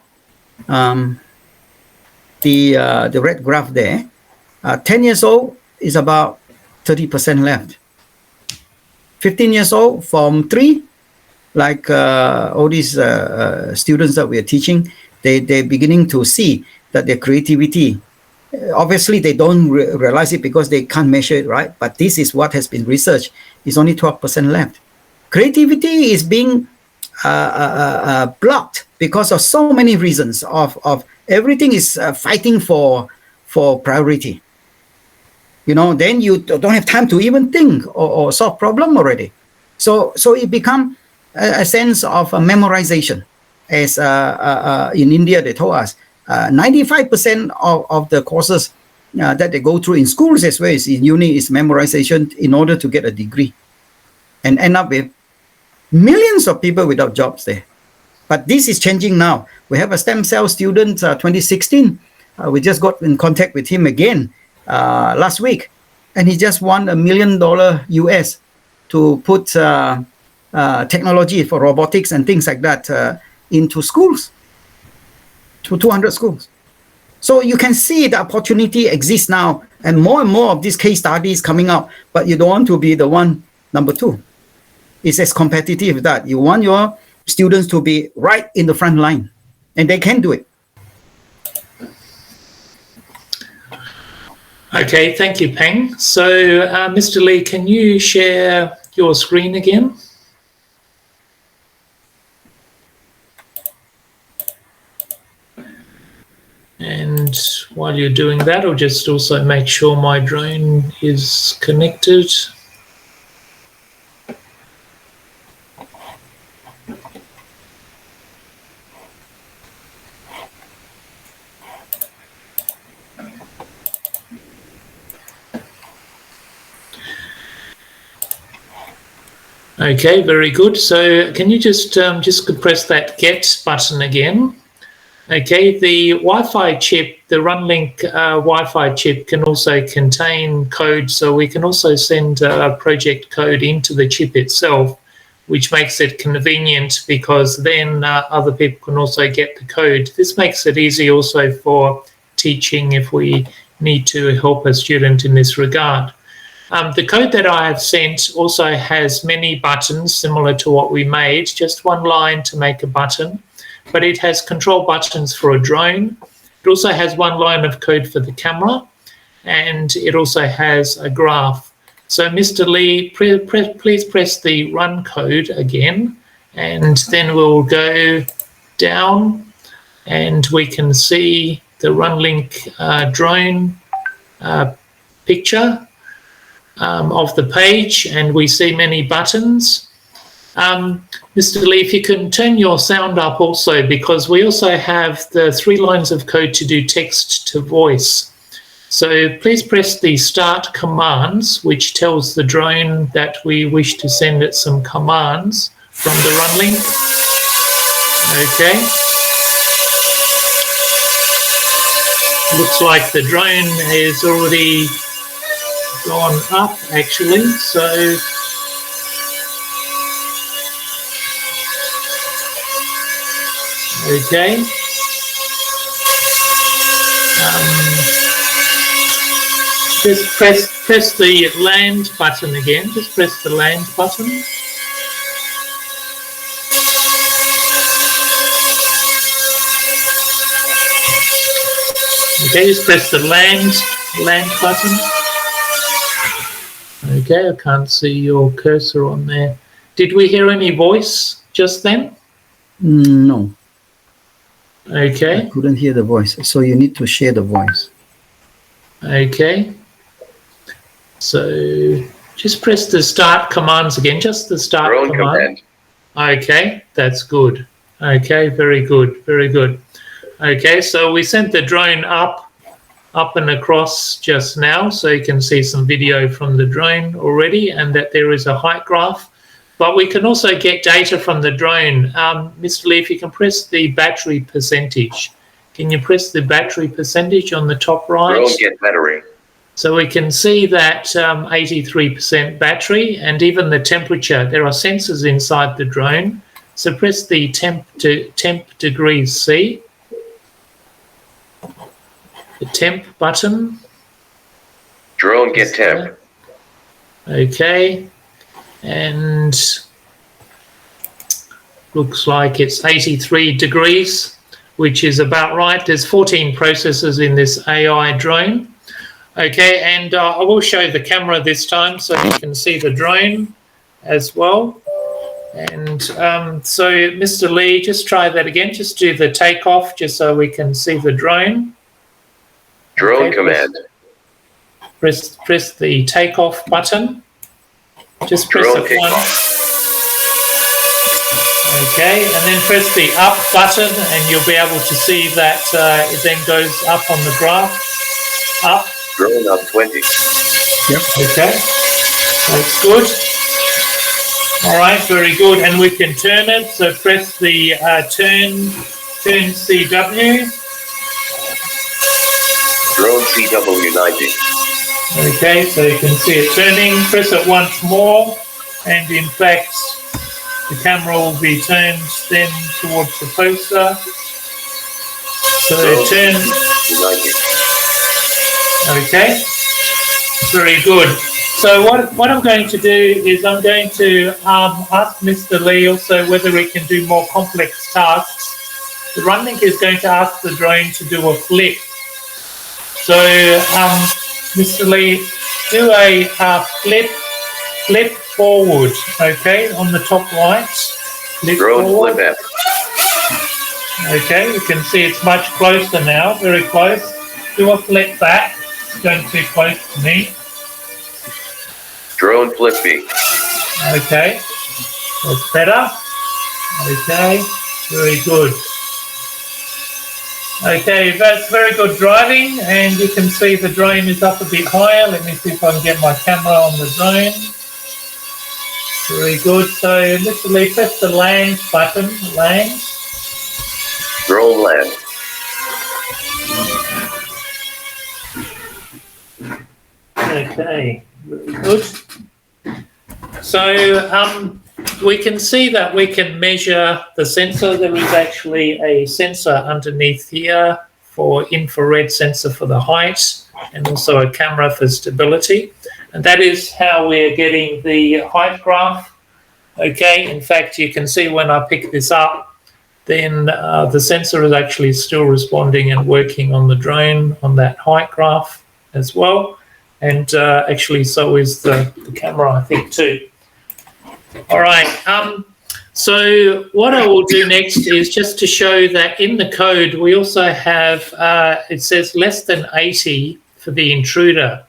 the red graph there, 10 years old is about 30% left. 15 years old from 3, like all these students that we are teaching, they're beginning to see that their creativity, obviously they don't realize it because they can't measure it, right? But this is what has been researched. It's only 12% left. Creativity is being blocked because of so many reasons of everything is fighting for priority. Then you don't have time to even think or solve problem already. So it become a sense of memorization. As in India, they told us 95% of the courses that they go through in schools as well as in uni is memorization in order to get a degree, and end up with millions of people without jobs there. But this is changing now. We have a stem cell student, 2016. We just got in contact with him again last week, and he just won $1 million US to put technology for robotics and things like that into schools, to 200 schools. So you can see the opportunity exists now, and more of these case studies coming out, but you don't want to be the one, number 2. It's as competitive that you want your students to be right in the front line, and they can do it. Okay, thank you, Peng. So, Mr. Lee, can you share your screen again? And while you're doing that, I'll just also make sure my drone is connected. Okay, very good. So can you just press that get button again? Okay, the Wi-Fi chip, the Runlic Wi-Fi chip can also contain code, so we can also send project code into the chip itself, which makes it convenient because then other people can also get the code. This makes it easy also for teaching if we need to help a student in this regard. The code that I have sent also has many buttons similar to what we made, just one line to make a button, but it has control buttons for a drone. It also has one line of code for the camera, and it also has a graph. So Mr. Lee, please press the run code again, and then we'll go down and we can see the Runlic drone picture of the page, and we see many buttons. Mr. Lee, if you can turn your sound up also, because we also have the 3 lines of code to do text to voice. So please press the start commands, which tells the drone that we wish to send it some commands from the Runlic. Okay. Looks like the drone is already gone up actually, so okay. Just press the land button again. Just press the land button. Okay, just press the land button. Okay, I can't see your cursor on there. Did we hear any voice just then? No. I Okay. couldn't hear the voice. So you need to share the voice. Okay. So just press the start commands again, just the start Drone command. command. Okay, that's good. Okay, very good, very good. Okay, so we sent the drone up and across just now, so you can see some video from the drone already, and that there is a height graph. But we can also get data from the drone. Mr. Lee, if you can press the battery percentage. Can you press the battery percentage on the top right? Drone get battery. So we can see that 83% battery, and even the temperature. There are sensors inside the drone. So press the temp degrees C, the temp button. Drone get temp. Okay, and looks like it's 83 degrees, which is about right. There's 14 processors in this AI drone. Okay, and I will show the camera this time so you can see the drone as well. And so, Mr. Lee, just try that again. Just do the takeoff, just so we can see the drone. Drone Okay, command. Press the takeoff button. Just press Drone the takeoff. one. Okay, and then press the up button, and you'll be able to see that it then goes up on the graph. Up. Drone up 20. Yep. Okay, that's good. All right, very good. And we can turn it. So press the turn CW. Drone CW90. Okay, so you can see it turning. Press it once more, and in fact, the camera will be turned then towards the poster. So Drone turn. CW90. Okay, very good. So what I'm going to do is I'm going to ask Mr. Lee also whether he can do more complex tasks. The Runlic is going to ask the drone to do a flip. So Mr. Lee, do a flip forward, okay, on the top right. Flip Drone forward. flip F. Okay, you can see it's much closer now, very close. Do a flip back. It's going too close to me. Drone flip B. Okay, that's better. Okay, very good. Okay, that's very good driving, and you can see the drone is up a bit higher. Let me see if I can get my camera on the drone. Very good. So, Mr. Lee, press the land button. Land. Drone land. Okay, very good. So we can see that we can measure the sensor. There is actually a sensor underneath here for infrared sensor for the height, and also a camera for stability. And that is how we're getting the height graph. Okay, in fact, you can see when I pick this up, then the sensor is actually still responding and working on the drone on that height graph as well. And actually, so is the camera, I think, too. All right. So what I will do next is just to show that in the code, we also have, it says less than 80 for the intruder.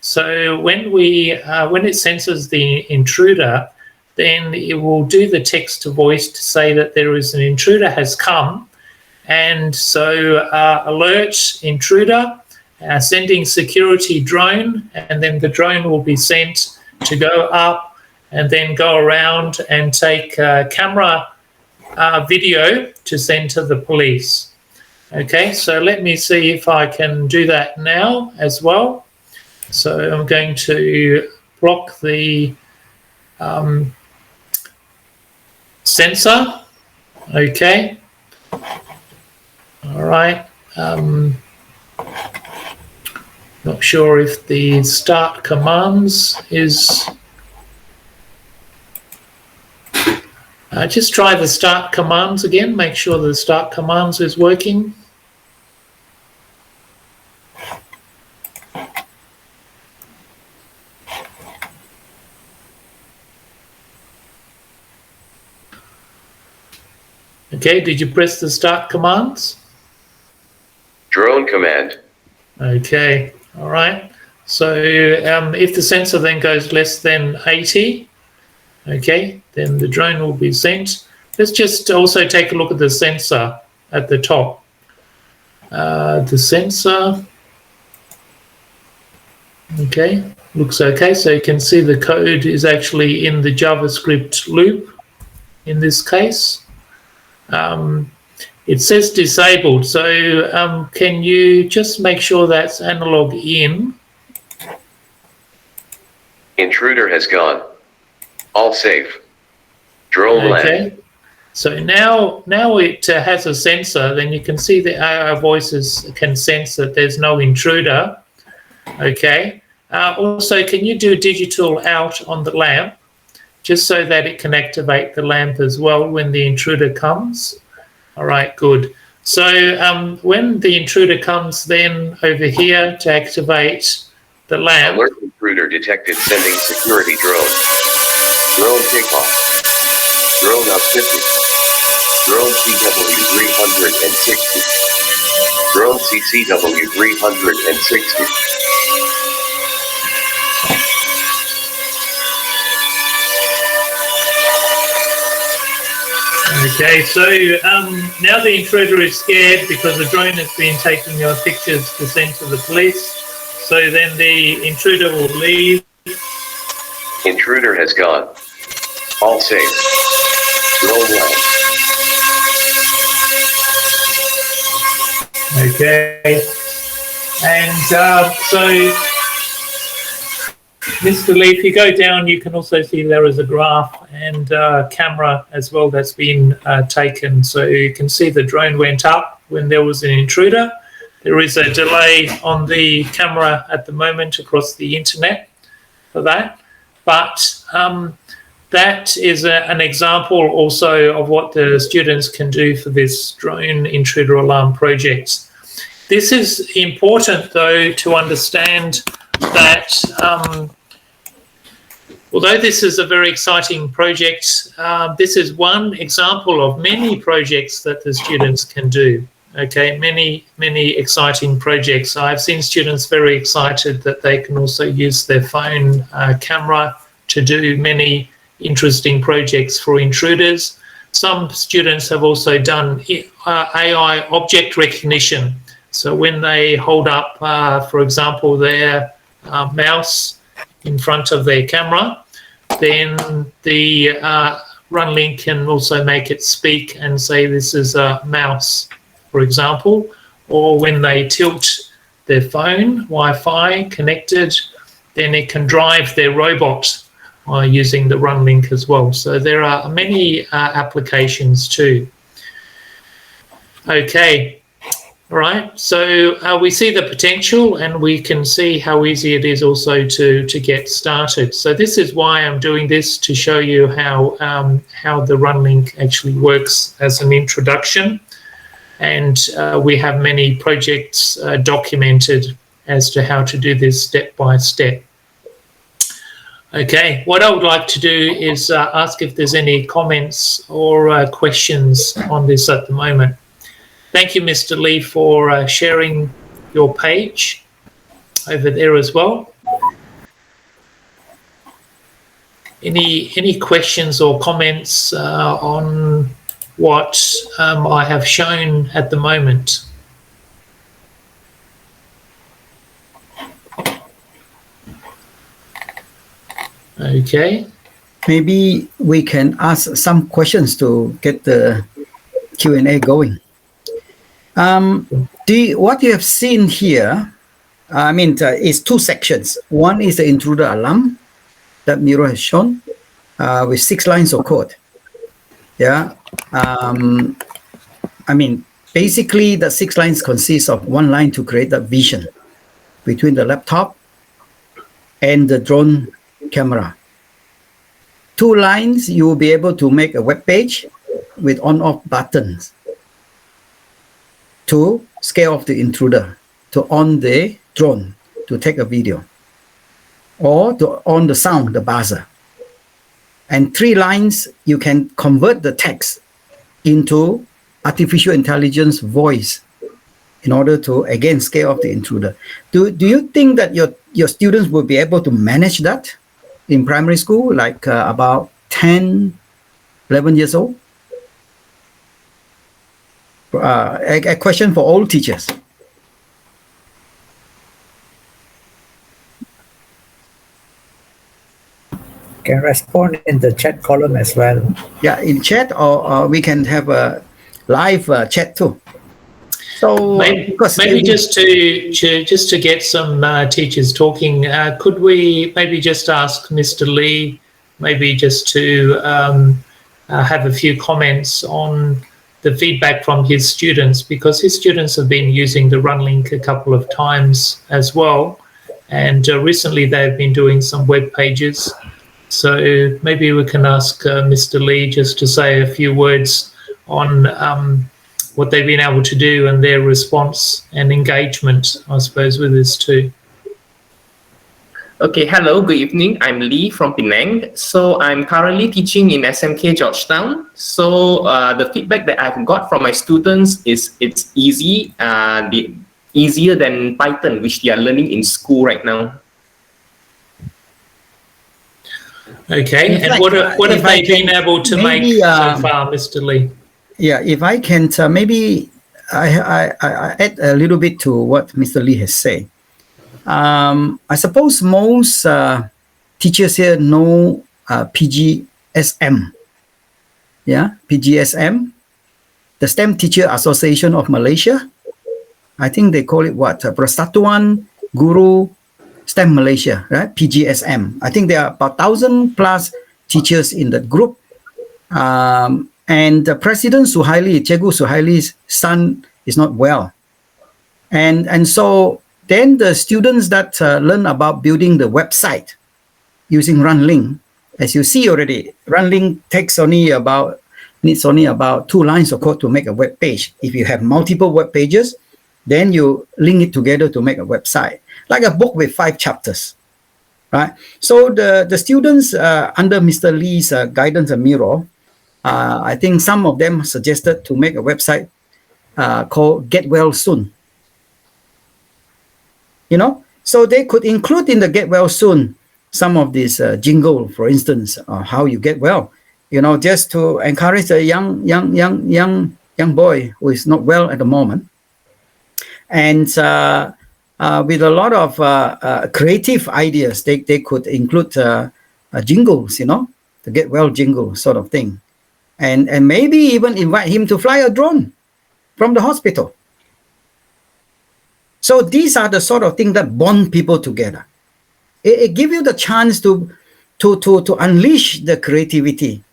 So when it senses the intruder, then it will do the text to voice to say that there is an intruder has come. And so alert intruder, sending security drone, and then the drone will be sent to go up and then go around and take camera video to send to the police. Okay, so let me see if I can do that now as well. So I'm going to block the sensor. Okay. All right. Not sure if the start commands is... just try the start commands again. Make sure the start commands is working. Okay, did you press the start commands? Drone command. Okay, all right. So if the sensor then goes less than 80, okay, then the drone will be sent. Let's just also take a look at the sensor at the top. The sensor, okay, looks okay. So you can see the code is actually in the JavaScript loop in this case. It says disabled, so can you just make sure that's analog in? Intruder has gone. All safe. Drone land. Okay. So now it has a sensor, then you can see the AI voices can sense that there's no intruder. Okay. Also, can you do digital out on the lamp, just so that it can activate the lamp as well when the intruder comes? All right, good. So when the intruder comes then over here to activate the lamp. Alert intruder detected sending security drone. Drone takeoff. Drone up 50. Drone CW 360. Drone CCW 360. Okay, so now the intruder is scared because the drone has been taking your pictures to send to the police. So then the intruder will leave. Intruder has gone. All safe. Drone land. Okay, and so Mr. Lee, if you go down, you can also see there is a graph and camera as well that's been taken. So you can see the drone went up when there was an intruder. There is a delay on the camera at the moment across the internet for that. But that is an example also of what the students can do for this drone intruder alarm project. This is important, though, to understand that although this is a very exciting project, this is one example of many projects that the students can do. Okay, many exciting projects. I've seen students very excited that they can also use their phone camera to do many interesting projects for intruders. Some students have also done AI object recognition. So when they hold up, for example, their mouse in front of their camera, then the Runlic can also make it speak and say this is a mouse, for example. Or when they tilt their phone, Wi-Fi connected, then it can drive their robot using the Runlic as well. So there are many applications too. Okay. All right, so we see the potential and we can see how easy it is also to get started. So this is why I'm doing this, to show you how the Runlic actually works as an introduction. And we have many projects documented as to how to do this step by step. Okay, what I would like to do is ask if there's any comments or questions on this at the moment. Thank you, Mr. Lee, for sharing your page over there as well. Any questions or comments on what I have shown at the moment? Okay. Maybe we can ask some questions to get the Q&A going. What you have seen here, is two sections. One is the intruder alarm that Miro has shown with 6 lines of code. Yeah. Basically the 6 lines consist of 1 line to create the vision between the laptop and the drone camera. 2 lines, you will be able to make a web page with on-off buttons to scare off the intruder, to on the drone to take a video, or to on the sound, the buzzer. And 3 lines, you can convert the text into artificial intelligence voice in order to, again, scare off the intruder. Do you think that your students will be able to manage that in primary school, like about 10, 11 years old? A question for all teachers. Can respond in the chat column as well. Yeah, in chat, or we can have a live chat too. So maybe just to get some teachers talking, could we maybe just ask Mr. Lee, maybe just to have a few comments on the feedback from his students, because his students have been using the Runlic a couple of times as well, and recently they've been doing some web pages. So maybe we can ask Mr. Lee just to say a few words on what they've been able to do and their response and engagement, I suppose, with this too. Okay, hello, good evening. I'm Lee from Penang. So I'm currently teaching in SMK Georgetown. So the feedback that I've got from my students is it's easy, easier than Python, which they are learning in school right now. Okay, and what have they been able to make so far, Mr. Lee? Yeah, if I can, maybe I add a little bit to what Mr. Lee has said. I suppose most teachers here know PGSM. Yeah, PGSM, the STEM Teacher Association of Malaysia. I think they call it what? Persatuan Guru STEM Malaysia, right? PGSM. I think there are about 1,000 plus teachers in that group. And the President Suhaili, Cikgu Suhaili's son is not well. And so then the students that learn about building the website using Runlic, as you see already, Runlic needs only about 2 lines of code to make a web page. If you have multiple web pages, then you link it together to make a website, like a book with 5 chapters, right? So the students under Mr. Lee's guidance and mirror, I think some of them suggested to make a website called Get Well Soon. You know, so they could include in the Get Well Soon some of this jingle, for instance, how you get well. You know, just to encourage a young boy who is not well at the moment, and with a lot of creative ideas, they could include jingles, you know, the Get Well jingle sort of thing, and maybe even invite him to fly a drone from the hospital. So these are the sort of things that bond people together. It gives you the chance to unleash the creativity.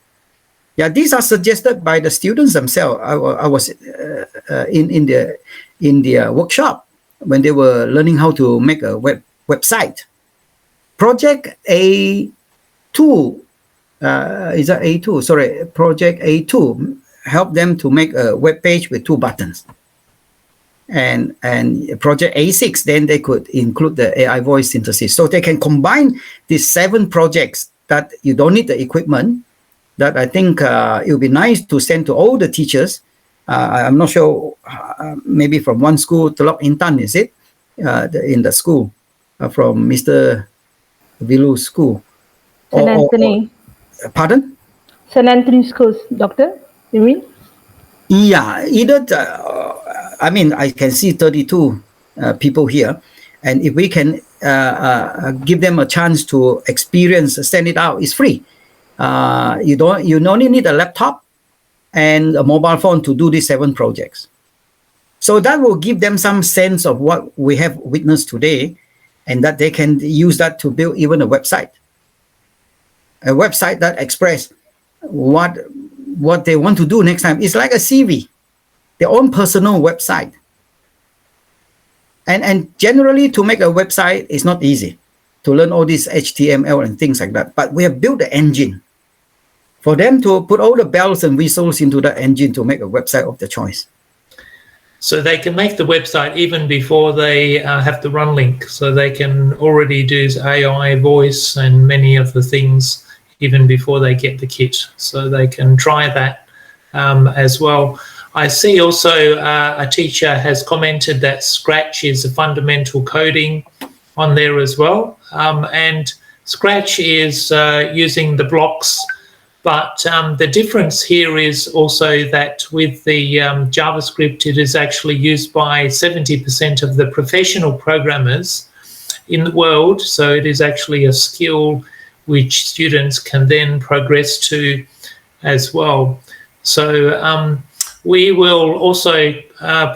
Yeah, these are suggested by the students themselves. I was in the workshop when they were learning how to make a website. Project A2, is that A2? Sorry, Project A2 helped them to make a web page with 2 buttons. And Project A6, then they could include the AI voice synthesis. So they can combine these 7 projects that you don't need the equipment, that I think it would be nice to send to all the teachers. I'm not sure, maybe from one school, Telok Intan, is it? In the school, from Mr. Vilu's school. St. Anthony. Pardon? St. Anthony schools, Doctor, you mean? Yeah, either, I mean, I can see 32 people here. And if we can give them a chance to experience, send it out, it's free. You only need a laptop and a mobile phone to do these 7 projects. So that will give them some sense of what we have witnessed today, and that they can use that to build even a website. A website that express what they want to do next time. It's like a CV, their own personal website. And generally, to make a website is not easy, to learn all this HTML and things like that. But we have built the engine for them to put all the bells and whistles into the engine to make a website of their choice. So they can make the website even before they have the Runlic. So they can already do AI voice and many of the things even before they get the kit. So they can try that as well. I see also a teacher has commented that Scratch is a fundamental coding on there as well. And Scratch is using the blocks, but the difference here is also that with the JavaScript, it is actually used by 70% of the professional programmers in the world. So it is actually a skill which students can then progress to as well. So we will also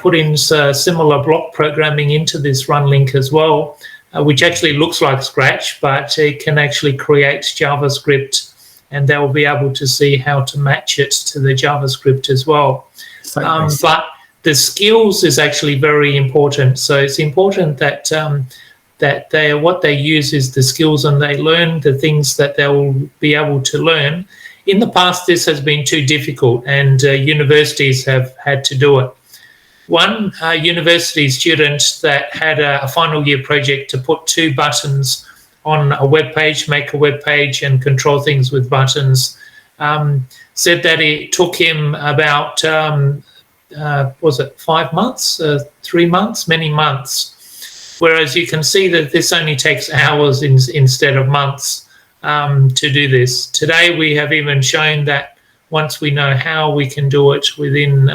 put in similar block programming into this Runlic as well, which actually looks like Scratch, but it can actually create JavaScript, and they will be able to see how to match it to the JavaScript as well. But the skills is actually very important. So it's important that what they use is the skills, and they learn the things that they will be able to learn. In the past, this has been too difficult, and universities have had to do it. One university student that had a final year project to put 2 buttons on a web page, make a web page and control things with buttons, said that it took him about, was it 5 months, 3 months, many months. Whereas you can see that this only takes hours instead of months to do this. Today we have even shown that once we know how, we can do it within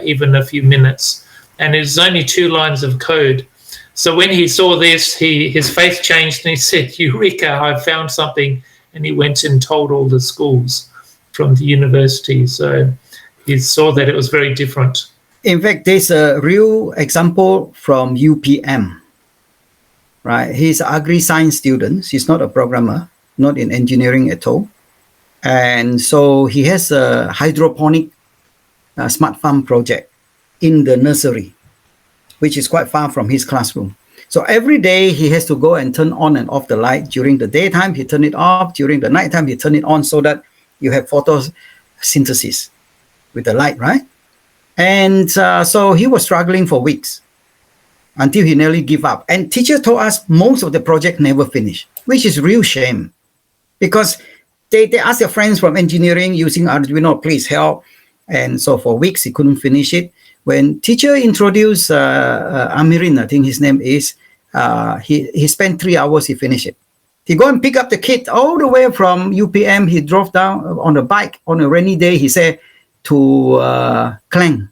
even a few minutes. And it's only 2 lines of code. So when he saw this, his face changed and he said, "Eureka, I found something." And he went and told all the schools from the university. So he saw that it was very different. In fact, there's a real example from UPM, right? He's an agri-science student. He's not a programmer, not in engineering at all. And so he has a hydroponic smart farm project in the nursery, which is quite far from his classroom. So every day he has to go and turn on and off the light. During the daytime, he turn it off. During the nighttime, he turn it on, so that you have photosynthesis with the light, right? And so he was struggling for weeks until he nearly gave up. And teacher told us most of the project never finished, which is real shame, because they asked their friends from engineering using Arduino, please help. And so for weeks, he couldn't finish it. When teacher introduced Amirin, I think his name is, he spent 3 hours, he finished it. He go and pick up the kid all the way from UPM. He drove down on a bike on a rainy day, he said, to Klang.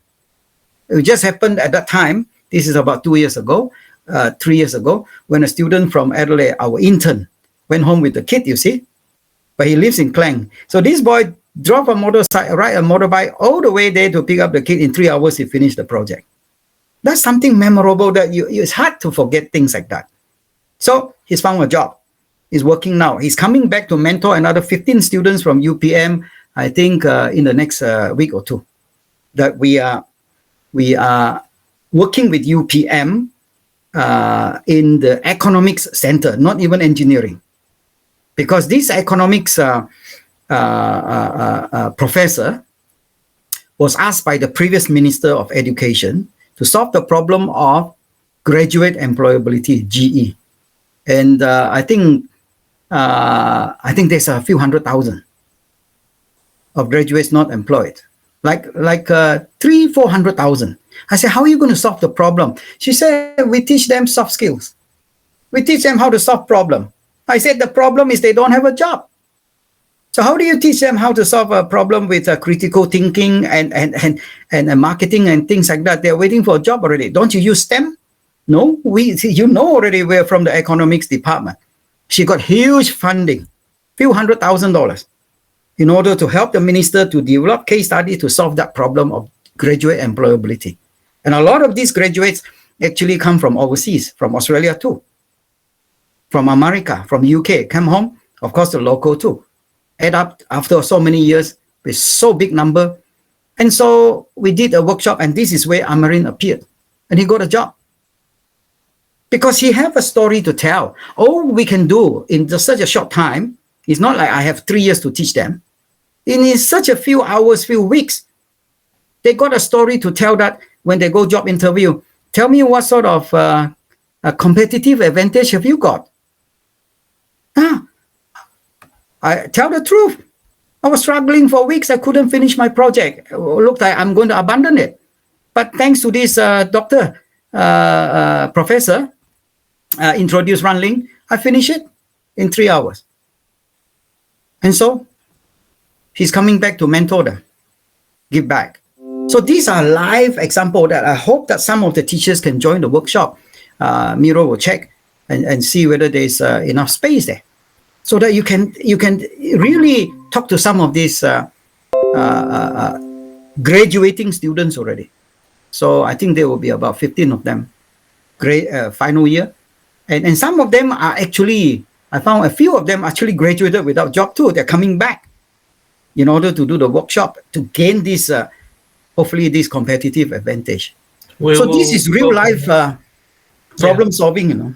It just happened at that time. This is about 2 years ago, 3 years ago, when a student from Adelaide, our intern, went home with the kid, you see. But he lives in Klang. So this boy drove a motorcycle, ride a motorbike all the way there to pick up the kid. In 3 hours, he finished the project. That's something memorable that it's hard to forget things like that. So he's found a job. He's working now. He's coming back to mentor another 15 students from UPM, I think in the next week or two. That we are working with UPM in the economics center, not even engineering. Because this economics professor was asked by the previous Minister of Education to solve the problem of graduate employability, GE. And I think there's a few 100,000 of graduates not employed, like 300,000-400,000. I said, how are you going to solve the problem? She said, we teach them soft skills. We teach them how to solve problem. I said, the problem is they don't have a job. So how do you teach them how to solve a problem with critical thinking and marketing and things like that? They're waiting for a job already. Don't you use STEM? No, you know already we're from the economics department. She got huge funding, few $100,000, in order to help the minister to develop case study to solve that problem of graduate employability. And a lot of these graduates actually come from overseas, from Australia too, from America, from UK, come home, of course the local too. Add up after so many years with so big number. And so we did a workshop, and this is where Amarin appeared, and he got a job. Because he have a story to tell. All we can do in such a short time, it's not like I have 3 years to teach them. In such a few hours, few weeks, they got a story to tell that when they go job interview, tell me what sort of a competitive advantage have you got? I tell the truth. I was struggling for weeks. I couldn't finish my project. It looked like I'm going to abandon it. But thanks to this professor introduced Runlic, I finished it in 3 hours. And so he's coming back to mentor them, give back. So these are live examples that I hope that some of the teachers can join the workshop. Miro will check and see whether there's enough space there, so that you can really talk to some of these graduating students already. So I think there will be about 15 of them, final year. And some of them are actually, I found a few of them actually graduated without job too. They're coming back in order to do the workshop to gain this, hopefully this competitive advantage. So this is real life problem solving, you know.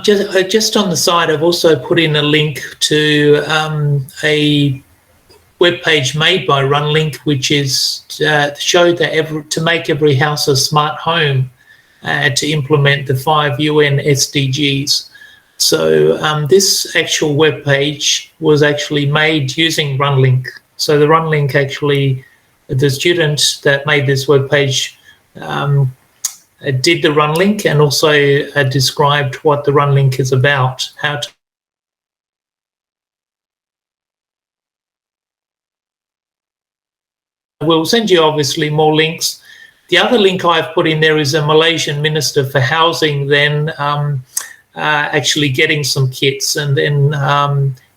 Just on the side, I've also put in a link to a web page made by Runlic, which is show that to make every house a smart home, to implement the 5 UN SDGs. So this actual web page was actually made using Runlic. So the Runlic actually, the student that made this web page did the Runlic and also described what the Runlic is about, how to we'll send you obviously more links. The other link I've put in there is a Malaysian Minister for Housing then actually getting some kits and then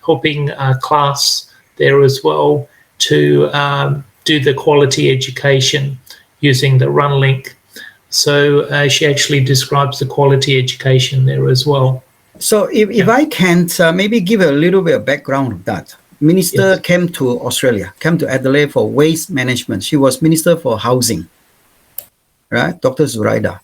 helping class there as well to do the quality education using the Runlic. So she actually describes the quality education there as well. So if I can maybe give a little bit of background of that. Minister came to Australia, came to Adelaide for waste management. She was Minister for Housing, right? Dr. Zuraida.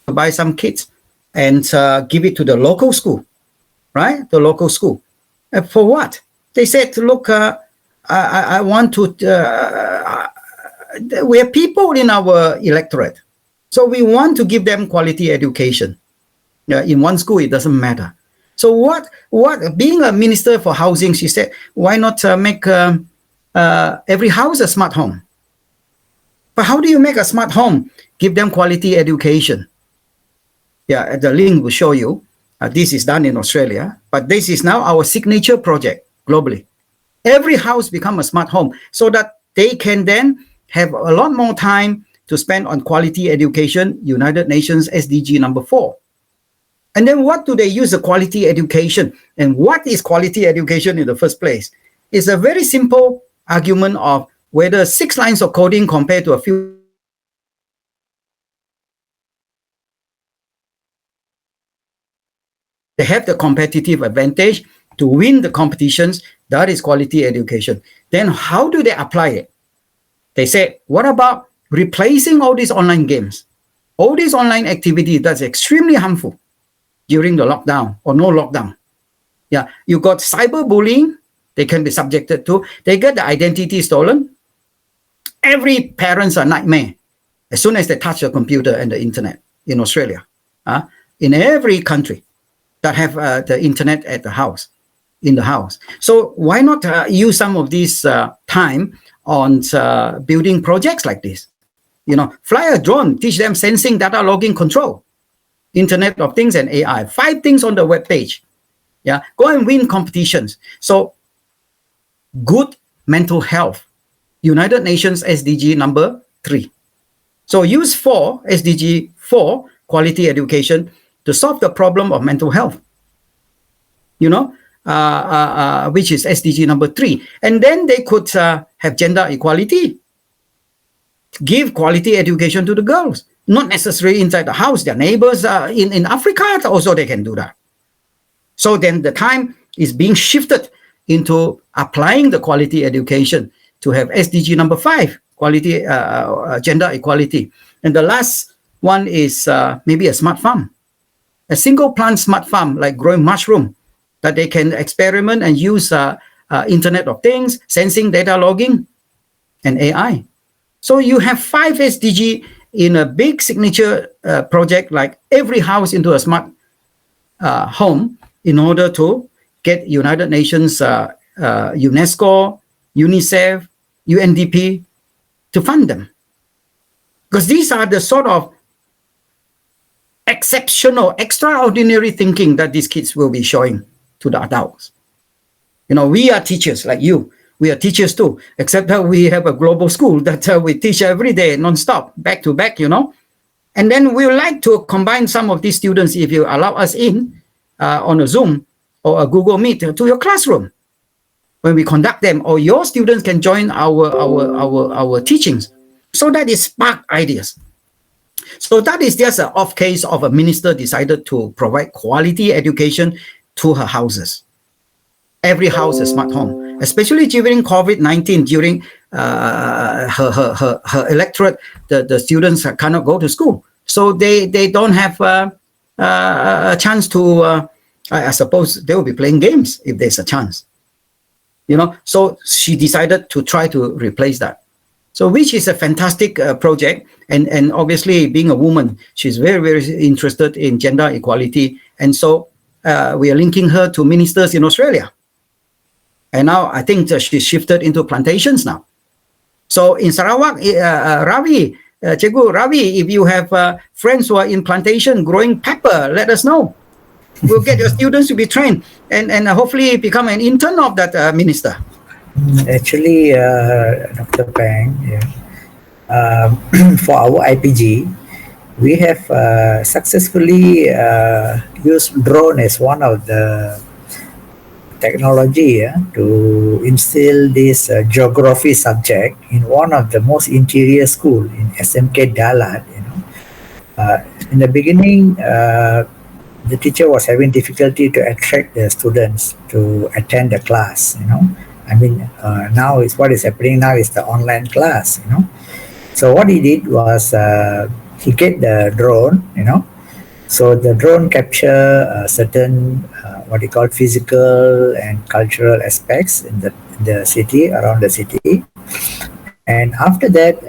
Buy some kits and give it to the local school, right? The local school. For what? They said, look, I want to, we have people in our electorate. So we want to give them quality education. In one school, it doesn't matter. So what being a minister for housing, she said, why not make every house a smart home? But how do you make a smart home? Give them quality education. Yeah, the link will show you. This is done in Australia, but this is now our signature project globally. Every house become a smart home so that they can then have a lot more time to spend on quality education, United Nations SDG number 4. And then what do they use the quality education? And what is quality education in the first place? It's a very simple argument of whether 6 lines of coding compared to a few. They have the competitive advantage to win the competitions. That is quality education. Then how do they apply it? They say, what about replacing all these online games? All these online activity that's extremely harmful during the lockdown or no lockdown. Yeah, you got cyberbullying, they can be subjected to. They get the identity stolen. Every parent's a nightmare as soon as they touch the computer and the internet in Australia. In every country that have the internet at the house, in the house. So why not use some of this time on building projects like this? You know, fly a drone, teach them sensing, data logging, control, Internet of Things and AI. 5 things on the web page. Yeah, go and win competitions. So good mental health, United Nations SDG number 3. So use 4, SDG 4, quality education, to solve the problem of mental health, you know, which is SDG number 3. And then they could have gender equality, give quality education to the girls, not necessarily inside the house, their neighbors in Africa, also they can do that. So then the time is being shifted into applying the quality education to have SDG number 5, quality, gender equality. And the last one is maybe a smart farm. A single plant smart farm, like growing mushroom, that they can experiment and use Internet of Things, sensing, data logging, and AI. So you have 5 SDG in a big signature project, like every house into a smart home, in order to get United Nations, UNESCO, UNICEF, UNDP to fund them. Because these are the sort of exceptional, extraordinary thinking that these kids will be showing to the adults. You know, we are teachers like you. We are teachers too, except that we have a global school that we teach every day, non-stop, back to back, you know. And then we would like to combine some of these students, if you allow us in, on a Zoom or a Google Meet to your classroom when we conduct them, or your students can join our teachings. So that is spark ideas. So that is just an off case of a minister decided to provide quality education to her houses. Every house a smart home, especially during COVID-19, during her electorate, the students cannot go to school. So they don't have a chance to, I suppose they will be playing games if there's a chance. You know, so she decided to try to replace that. So which is a fantastic project. And obviously being a woman, she's very, very interested in gender equality. And so we are linking her to ministers in Australia. And now I think she's shifted into plantations now. So in Sarawak, Ravi, Cikgu Ravi, if you have friends who are in plantation growing pepper, let us know. We'll get your students to be trained and hopefully become an intern of that minister. Actually, Dr. Peng, for our IPG, we have successfully used drone as one of the technology to instill this geography subject in one of the most interior school in SMK Dalat. You know, in the beginning, the teacher was having difficulty to attract the students to attend the class. You know, I mean, now is what is happening now is the online class. You know, so what he did was he get the drone. You know, so the drone capture certain what you call physical and cultural aspects in the city, around the city, and after that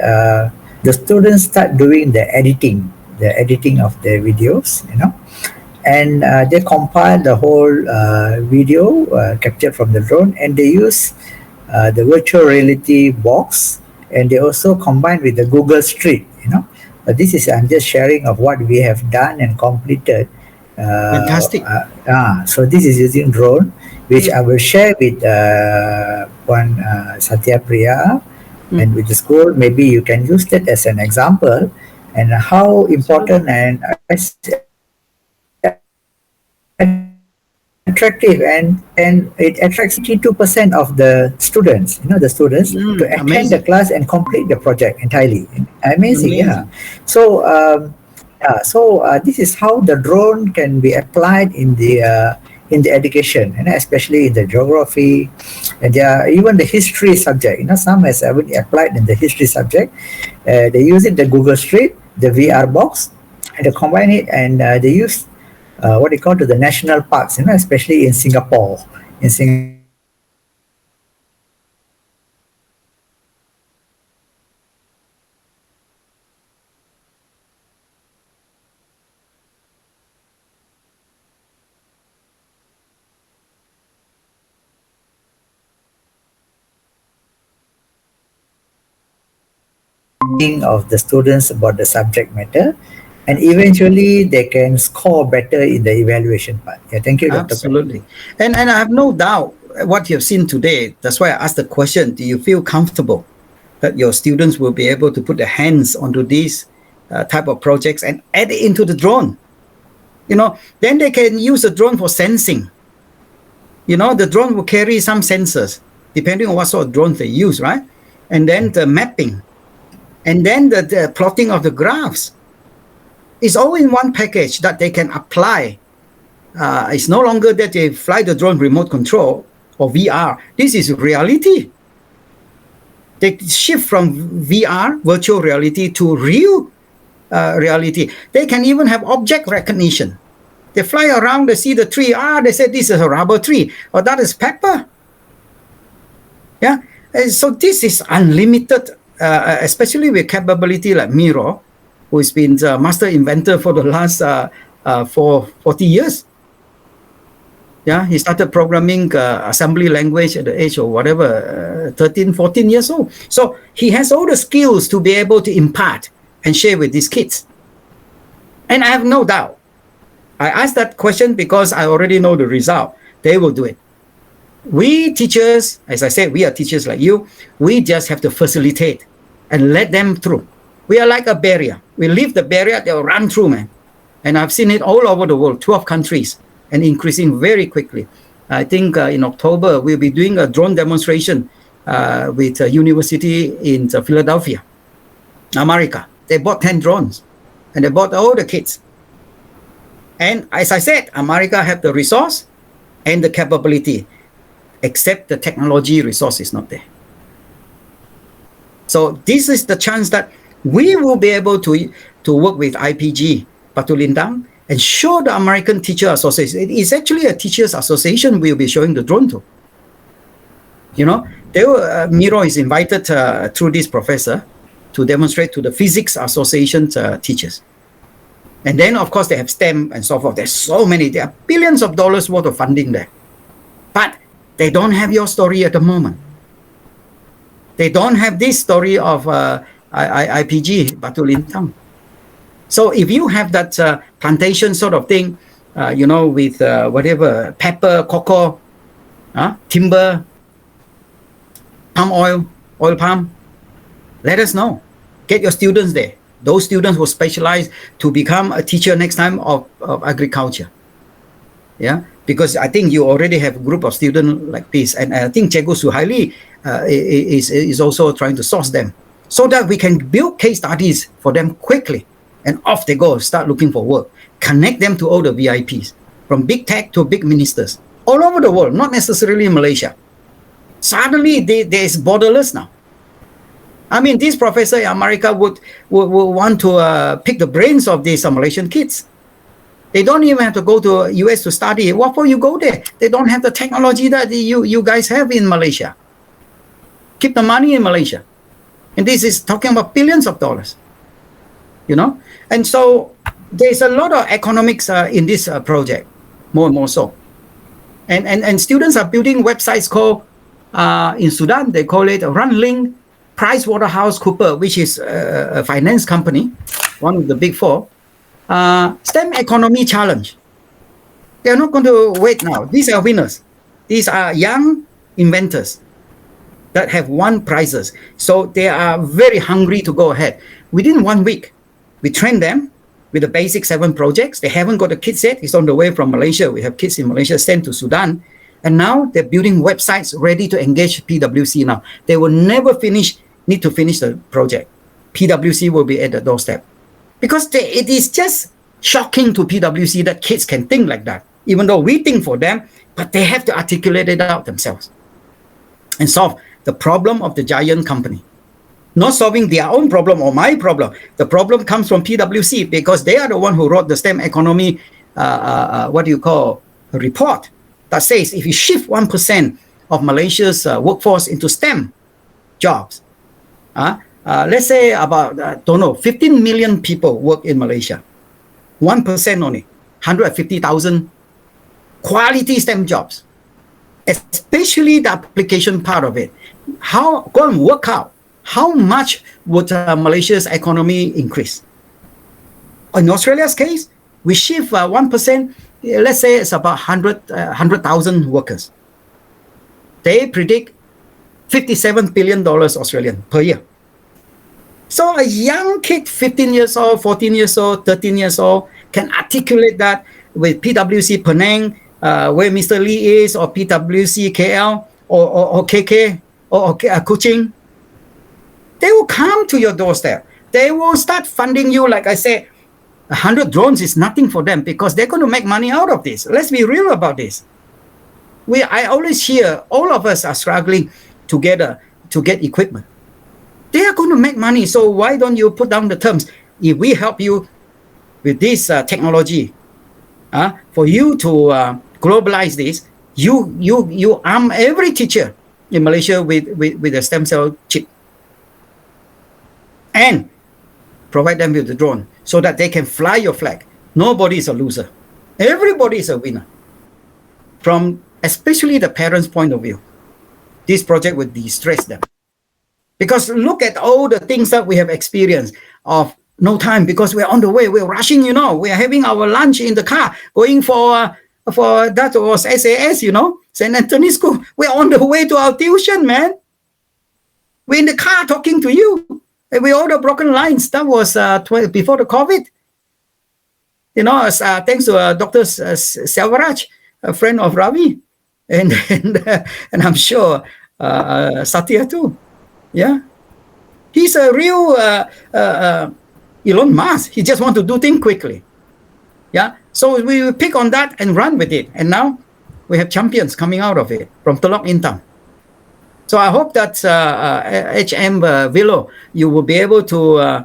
the students start doing the editing of their videos, you know, and they compile the whole video captured from the drone, and they use the virtual reality box, and they also combine with the Google Street, you know. But this is, I'm just sharing of what we have done and completed. Fantastic. So this is using drone, which I will share with one Satya Priya and with the school. Maybe you can use that as an example, and how important and attractive, and it attracts 52% of the students, you know, the students to attend the class and complete the project entirely. Amazing. Yeah. So this is how the drone can be applied in the education, and especially in the geography, and even the history subject. You know, some has already applied in the history subject. They use it the Google Street, the VR box, and they combine it, and they use what they call to the national parks. You know, especially in Singapore. Of the students about the subject matter, and eventually they can score better in the evaluation part. Yeah, thank you, Dr. Absolutely. And I have no doubt what you've seen today. That's why I asked the question, do you feel comfortable that your students will be able to put their hands onto these type of projects and add it into the drone? You know, then they can use the drone for sensing. You know, the drone will carry some sensors, depending on what sort of drones they use, right? And then the mapping. And then the plotting of the graphs is all in one package that they can apply. It's no longer that they fly the drone remote control or VR. This is reality. They shift from VR, virtual reality, to real reality. They can even have object recognition. They fly around, they see the tree. They say this is a rubber tree, or that is pepper. Yeah. So this is unlimited, especially with capability like Miro, who has been the master inventor for the last 40 years. Yeah, he started programming assembly language at the age of whatever, 13, 14 years old. So he has all the skills to be able to impart and share with these kids. And I have no doubt. I asked that question because I already know the result. They will do it. We teachers, as I said, we are teachers like you. We just have to facilitate and let them through. We are like a barrier. We leave the barrier, they'll run through, man. And I've seen it all over the world, 12 countries, and increasing very quickly. I think in October, we'll be doing a drone demonstration with a university in Philadelphia, America. They bought 10 drones, and they bought all the kids. And as I said, America have the resource and the capability, except the technology resource is not there. So this is the chance that we will be able to work with IPG, BATU LINTANG, and show the American Teacher Association. It is actually a teachers association we'll be showing the drone to. You know, Miro is invited through this professor to demonstrate to the Physics Association teachers. And then, of course, they have STEM and so forth. There's so many. There are billions of dollars worth of funding there. But they don't have your story at the moment. They don't have this story of IPG, BATU LINTANG. So if you have that plantation sort of thing, you know, with whatever, pepper, cocoa, timber, palm oil, oil palm, let us know. Get your students there. Those students will specialize to become a teacher next time of agriculture. Yeah, because I think you already have a group of students like this. And I think Cikgu Suhaili is also trying to source them so that we can build case studies for them quickly. And off they go, start looking for work. Connect them to all the VIPs, from big tech to big ministers, all over the world, not necessarily in Malaysia. Suddenly, there is borderless now. I mean, this professor in America would want to pick the brains of these Malaysian kids. They don't even have to go to US to study. What for you go there? They don't have the technology that you guys have in Malaysia. Keep the money in Malaysia. And this is talking about billions of dollars. You know? And so there's a lot of economics in this project, more and more so. And students are building websites called, in Sudan, they call it Runlic, PricewaterhouseCoopers, which is a finance company, one of the big four. STEM Economy Challenge. They're not going to wait now. These are winners. These are young inventors that have won prizes. So they are very hungry to go ahead. Within 1 week, we train them with the basic 7 projects. They haven't got the kids yet. It's on the way from Malaysia. We have kids in Malaysia sent to Sudan. And now they're building websites ready to engage PwC now. They will never need to finish the project. PwC will be at the doorstep. Because it is just shocking to PwC that kids can think like that, even though we think for them, but they have to articulate it out themselves and solve the problem of the giant company. Not solving their own problem or my problem. The problem comes from PwC because they are the one who wrote the STEM economy, report that says if you shift 1% of Malaysia's workforce into STEM jobs, let's say about, 15 million people work in Malaysia. 1% only, 150,000 quality STEM jobs, especially the application part of it. Go and work out how much would Malaysia's economy increase. In Australia's case, we shift 1%, let's say it's about 100,000 workers. They predict $57 billion Australian per year. So a young kid, 15 years old, 14 years old, 13 years old, can articulate that with PwC Penang, where Mr. Lee is, or PwC KL, or KK, or Kuching. They will come to your doorstep. They will start funding you. Like I said, 100 drones is nothing for them because they're going to make money out of this. Let's be real about this. I always hear all of us are struggling together to get equipment. They are going to make money. So why don't you put down the terms? If we help you with this technology, for you to globalize this, you arm every teacher in Malaysia with a stem cell chip, and provide them with the drone so that they can fly your flag. Nobody is a loser. Everybody is a winner. From especially the parents' point of view, this project would de-stress them. Because look at all the things that we have experienced of no time because we're on the way, we're rushing, you know, we're having our lunch in the car, going for that was SAS, you know, St. Anthony's School. We're on the way to our tuition, man. We're in the car talking to you. And we all the broken lines. That was before the COVID. You know, thanks to Dr. Selvaraj, a friend of Ravi. And I'm sure Satya too. Yeah. He's a real Elon Musk. He just wants to do things quickly. Yeah. So we will pick on that and run with it. And now we have champions coming out of it from Telok Intang. So I hope that HM Vilo, you will be able to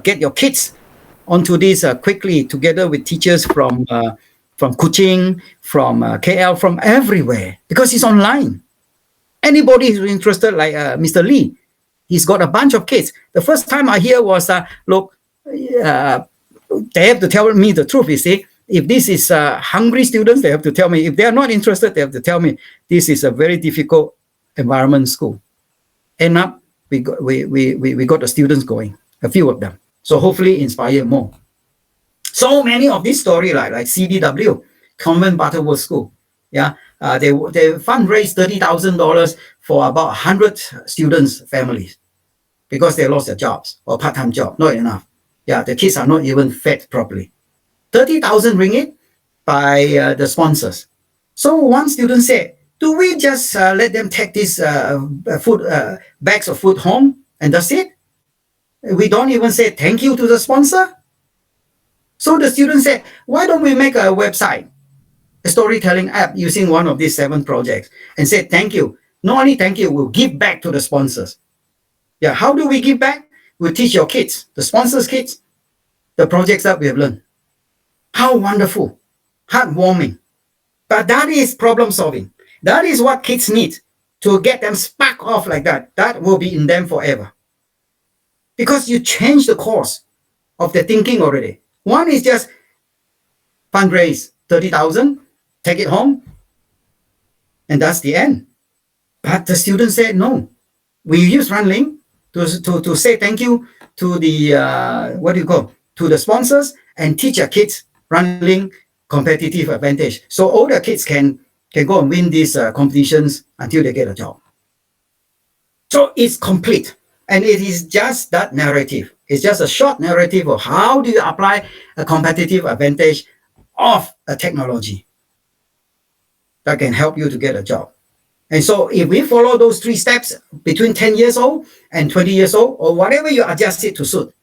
get your kids onto this quickly together with teachers from Kuching, from KL, from everywhere, because it's online. Anybody who's interested, like Mr. Lee, he's got a bunch of kids. The first time I hear was, look, they have to tell me the truth, you see. If this is hungry students, they have to tell me. If they are not interested, they have to tell me this is a very difficult environment school. End up, we got the students going, a few of them. So hopefully inspire more. So many of these stories, like CDW, Convent Butterworth School, yeah, they fundraised $30,000 for about 100 students' families because they lost their jobs or part-time job, not enough. Yeah, the kids are not even fed properly. 30,000 ringgit by the sponsors. So one student said, do we just let them take these bags of food home and that's it? We don't even say thank you to the sponsor? So the student said, why don't we make a website, a storytelling app using one of these 7 projects and say thank you. Not only thank you, we'll give back to the sponsors. Yeah, how do we give back? We'll teach your kids, the sponsors' kids, the projects that we have learned. How wonderful, heartwarming. But that is problem solving. That is what kids need to get them spark off like that. That will be in them forever. Because you change the course of their thinking already. One is just fundraise 30,000, take it home, and that's the end. But the students said, no, we use Runlic to say thank you to the, to the sponsors and teach our kids Runlic competitive advantage. So all the kids can go and win these competitions until they get a job. So it's complete. And it is just that narrative. It's just a short narrative of how do you apply a competitive advantage of a technology that can help you to get a job. And so if we follow those 3 steps between 10 years old and 20 years old, or whatever you adjust it to suit,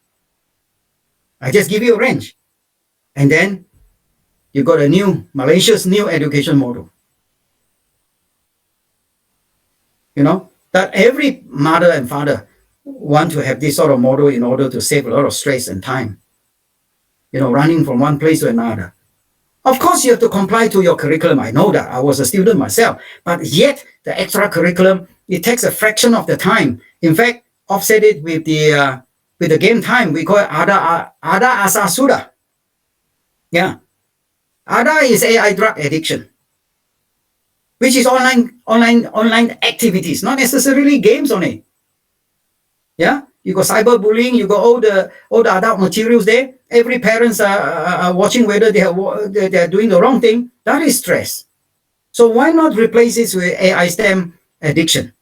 I just give you a range. And then you got a Malaysia's new education model. You know, that every mother and father want to have this sort of model in order to save a lot of stress and time. You know, running from one place to another. Of course, you have to comply to your curriculum. I know that. I was a student myself. But yet, the extra curriculum, it takes a fraction of the time. In fact, offset it with the game time. We call it Ada Asa Sudah. Yeah. Ada is AI drug addiction, which is online activities, not necessarily games only. Yeah, you got cyberbullying, you got all the adult materials there. Every parents are watching whether they are doing the wrong thing. That is stress. So why not replace this with AI STEM addiction?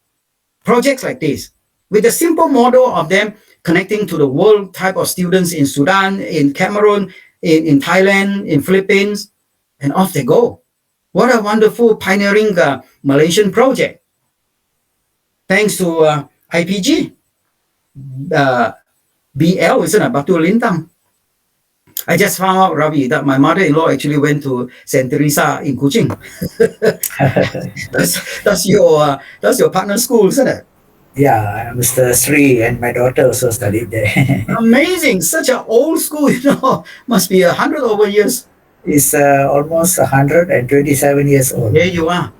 Projects like this, with a simple model of them connecting to the world type of students in Sudan, in Cameroon, in Thailand, in Philippines, and off they go. What a wonderful pioneering Malaysian project. Thanks to IPG. BL, isn't it? BATU LINTANG. I just found out, Ravi, that my mother-in-law actually went to St. Teresa in Kuching. that's your partner school, isn't it? Yeah, Mr. Sri and my daughter also studied there. Amazing, such an old school, you know, must be 100 over years. It's almost 127 years old. There you are.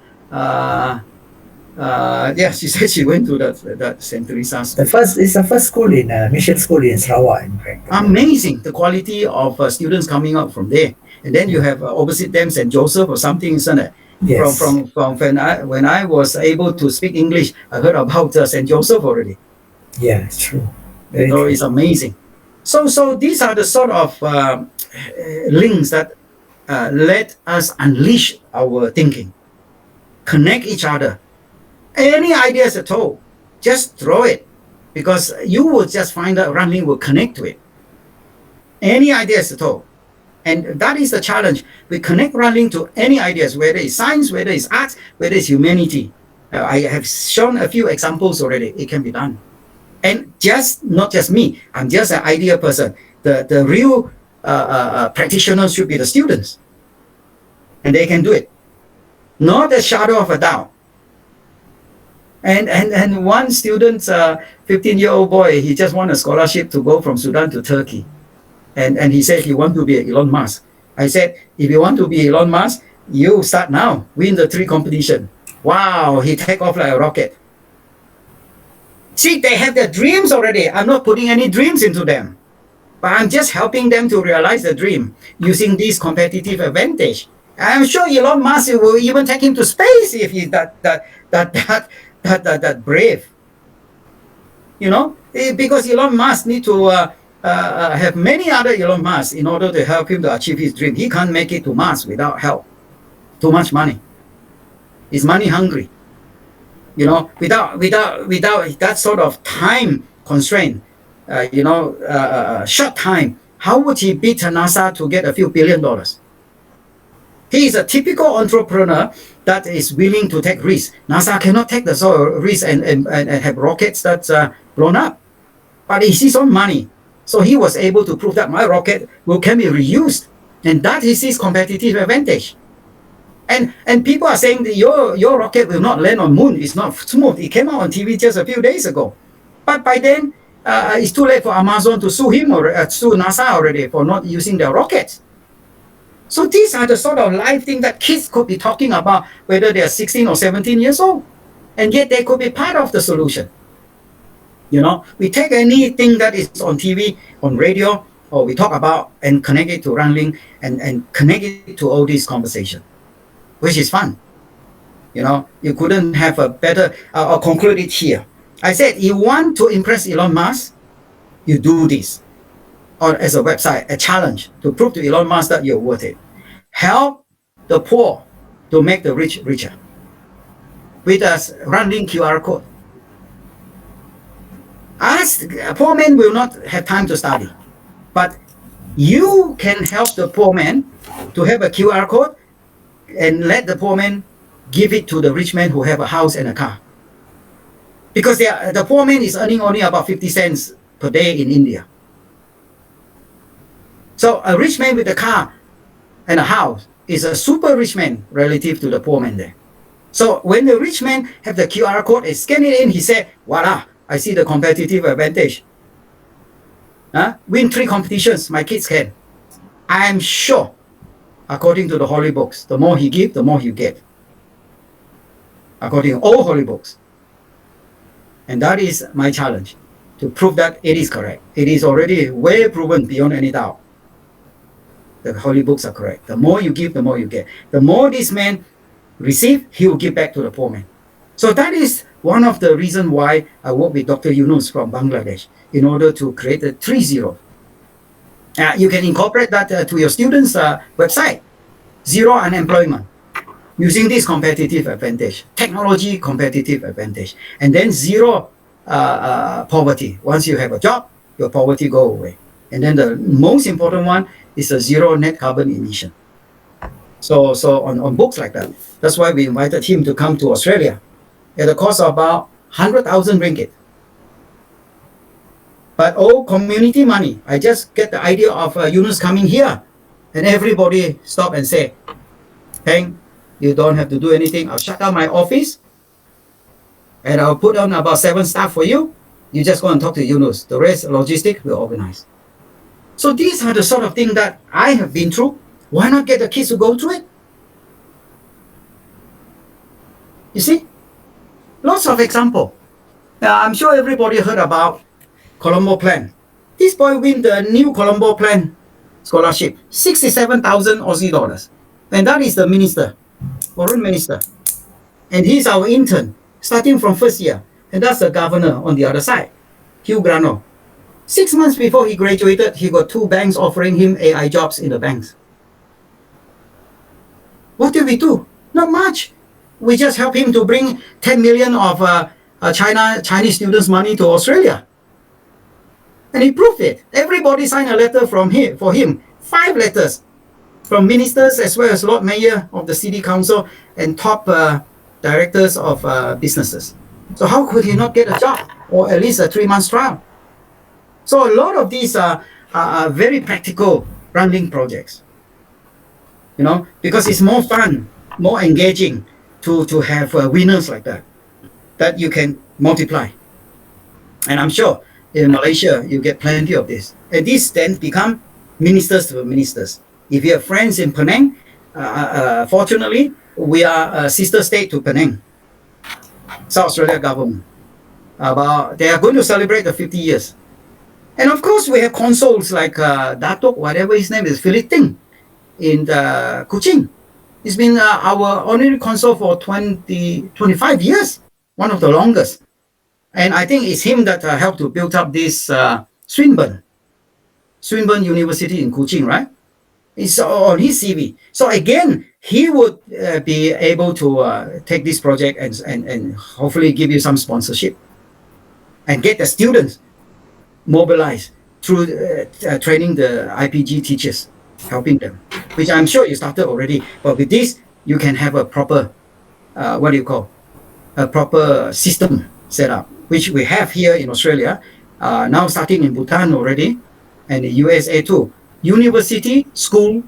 Yeah, she said she went to that St. Teresa school. It's the first school in mission school in Sarawak, in fact. Amazing, the quality of students coming out from there. And then you have opposite them St. Joseph or something, isn't it? Yes. From when I was able to speak English, I heard about St. Joseph already. Yeah, it's true. Very So true. it's amazing. So these are the sort of links that let us unleash our thinking, connect each other. Any ideas at all, just throw it, because you will just find that Runlic will connect to it. Any ideas at all. And that is the challenge. We connect Runlic to any ideas, whether it's science, whether it's arts, whether it's humanity. I have shown a few examples already. It can be done. And not just me. I'm just an idea person. The real practitioners should be the students. And they can do it. Not a shadow of a doubt. And one student, 15-year-old boy, he just won a scholarship to go from Sudan to Turkey. And he said he want to be Elon Musk. I said, if you want to be Elon Musk, you start now, win the 3 competition. Wow, he take off like a rocket. See, they have their dreams already. I'm not putting any dreams into them, but I'm just helping them to realize the dream using this competitive advantage. I'm sure Elon Musk will even take him to space if he's that brave. You know, because Elon Musk need to have many other Elon Musk in order to help him to achieve his dream. He can't make it to Mars without help. Too much money. He's money hungry. You know, without that sort of time constraint, short time, how would he beat NASA to get a few $1 billion? He is a typical entrepreneur that is willing to take risks. NASA cannot take the sort of risk and have rockets that's blown up. But he sees on money. So he was able to prove that my rocket can be reused. And that is his competitive advantage. And people are saying that your rocket will not land on moon. It's not smooth. It came out on TV just a few days ago. But by then, it's too late for Amazon to sue him or sue NASA already for not using their rockets. So these are the sort of life thing that kids could be talking about, whether they're 16 or 17 years old. And yet they could be part of the solution. You know, we take anything that is on TV, on radio, or we talk about and connect it to Runlic and connect it to all these conversations, which is fun. You know, you couldn't have a better, I'll conclude it here. I said, you want to impress Elon Musk, you do this. Or as a website, a challenge to prove to Elon Musk that you're worth it. Help the poor to make the rich richer. With a Runlic QR code. Poor men will not have time to study. But you can help the poor man to have a QR code and let the poor man give it to the rich man who have a house and a car. Because the poor man is earning only about 50 cents per day in India. So a rich man with a car and a house is a super rich man relative to the poor man there. So when the rich man have the QR code and scan it in, he said, voila, I see the competitive advantage. Win 3 competitions, my kids can. I am sure, according to the holy books, the more he gives, the more you get. According to all holy books. And that is my challenge, to prove that it is correct. It is already well proven beyond any doubt. The holy books are correct. The more you give, the more you get. The more this man receive, he will give back to the poor man. So that is one of the reasons why I work with Dr. Yunus from Bangladesh in order to create a 3-0. You can incorporate that to your students' website. 0 unemployment. Using this competitive advantage. Technology competitive advantage. And then 0 poverty. Once you have a job, your poverty go away. And then the most important one is a 0 net carbon emission. So on books like that. That's why we invited him to come to Australia at a cost of about 100,000 ringgit. But all community money. I just get the idea of Yunus coming here. And everybody stop and say, Peng, you don't have to do anything. I'll shut down my office. And I'll put on about 7 staff for you. You just go and talk to Yunus. The rest, logistics, we'll organize. So these are the sort of things that I have been through. Why not get the kids to go through it? You see? Lots of example. Now, I'm sure everybody heard about Colombo Plan. This boy win the new Colombo Plan scholarship, 67,000 Aussie dollars. And that is the minister, foreign minister. And he's our intern, starting from first year. And that's the governor on the other side, Hugh Grano. 6 months before he graduated, he got 2 banks offering him AI jobs in the banks. What did we do? Not much. We just helped him to bring 10 million of Chinese students' money to Australia. And he proved it. Everybody signed a letter for him. 5 letters from ministers as well as Lord Mayor of the City Council and top directors of businesses. So how could he not get a job or at least a 3-month trial? So a lot of these are very practical Runlic projects, you know, because it's more fun, more engaging to have winners like that you can multiply. And I'm sure in Malaysia, you get plenty of this. And these then become ministers to ministers. If you have friends in Penang, fortunately, we are a sister state to Penang, South Australia government. They are going to celebrate the 50 years. And of course, we have consuls like Datuk, whatever his name is, Philip Ting in Kuching. He's been our honorary consul for 25 years, one of the longest. And I think it's him that helped to build up this Swinburne University in Kuching, right? It's on his CV. So again, he would be able to take this project and hopefully give you some sponsorship and get the students mobilized through training the IPG teachers, helping them, which I'm sure you started already. But with this, you can have a proper, a proper system set up, which we have here in Australia, now starting in Bhutan already, and the USA too. University School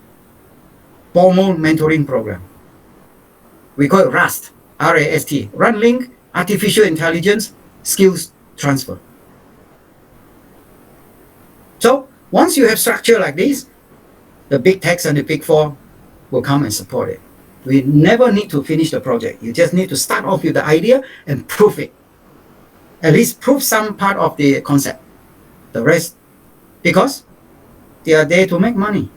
Formal Mentoring Program. We call it RAST, R-A-S-T, Runlic Artificial Intelligence Skills Transfer. So once you have structure like this, the big techs and the big four will come and support it. We never need to finish the project. You just need to start off with the idea and prove it. At least prove some part of the concept. The rest, because they are there to make money.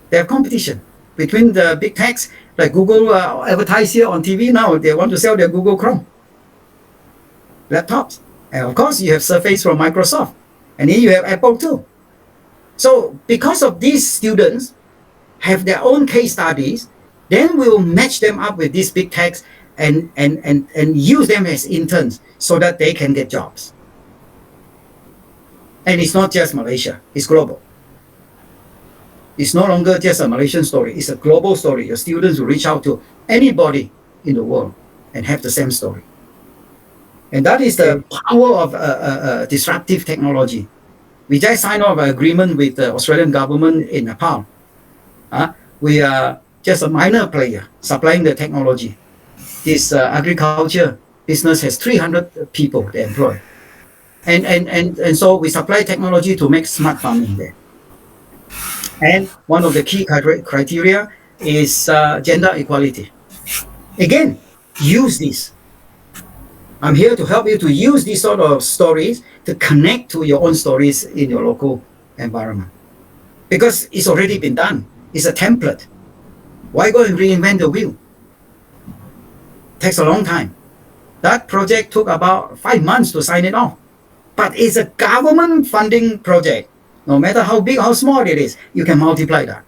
They have competition between the big techs, like Google advertise here on TV now. They want to sell their Google Chrome laptops. And of course, you have Surface from Microsoft. And then you have Apple too. So because of these students have their own case studies, then we'll match them up with these big techs and use them as interns so that they can get jobs. And it's not just Malaysia, it's global. It's no longer just a Malaysian story, it's a global story. Your students will reach out to anybody in the world and have the same story. And that is the power of disruptive technology. We just signed off an agreement with the Australian government in Nepal. We are just a minor player supplying the technology. This agriculture business has 300 people they employ. And so we supply technology to make smart farming there. And one of the key criteria is gender equality. Again, use this. I'm here to help you to use these sort of stories to connect to your own stories in your local environment. Because it's already been done. It's a template. Why go and reinvent the wheel? Takes a long time. That project took about 5 months to sign it off. But it's a government funding project. No matter how big, how small it is, you can multiply that.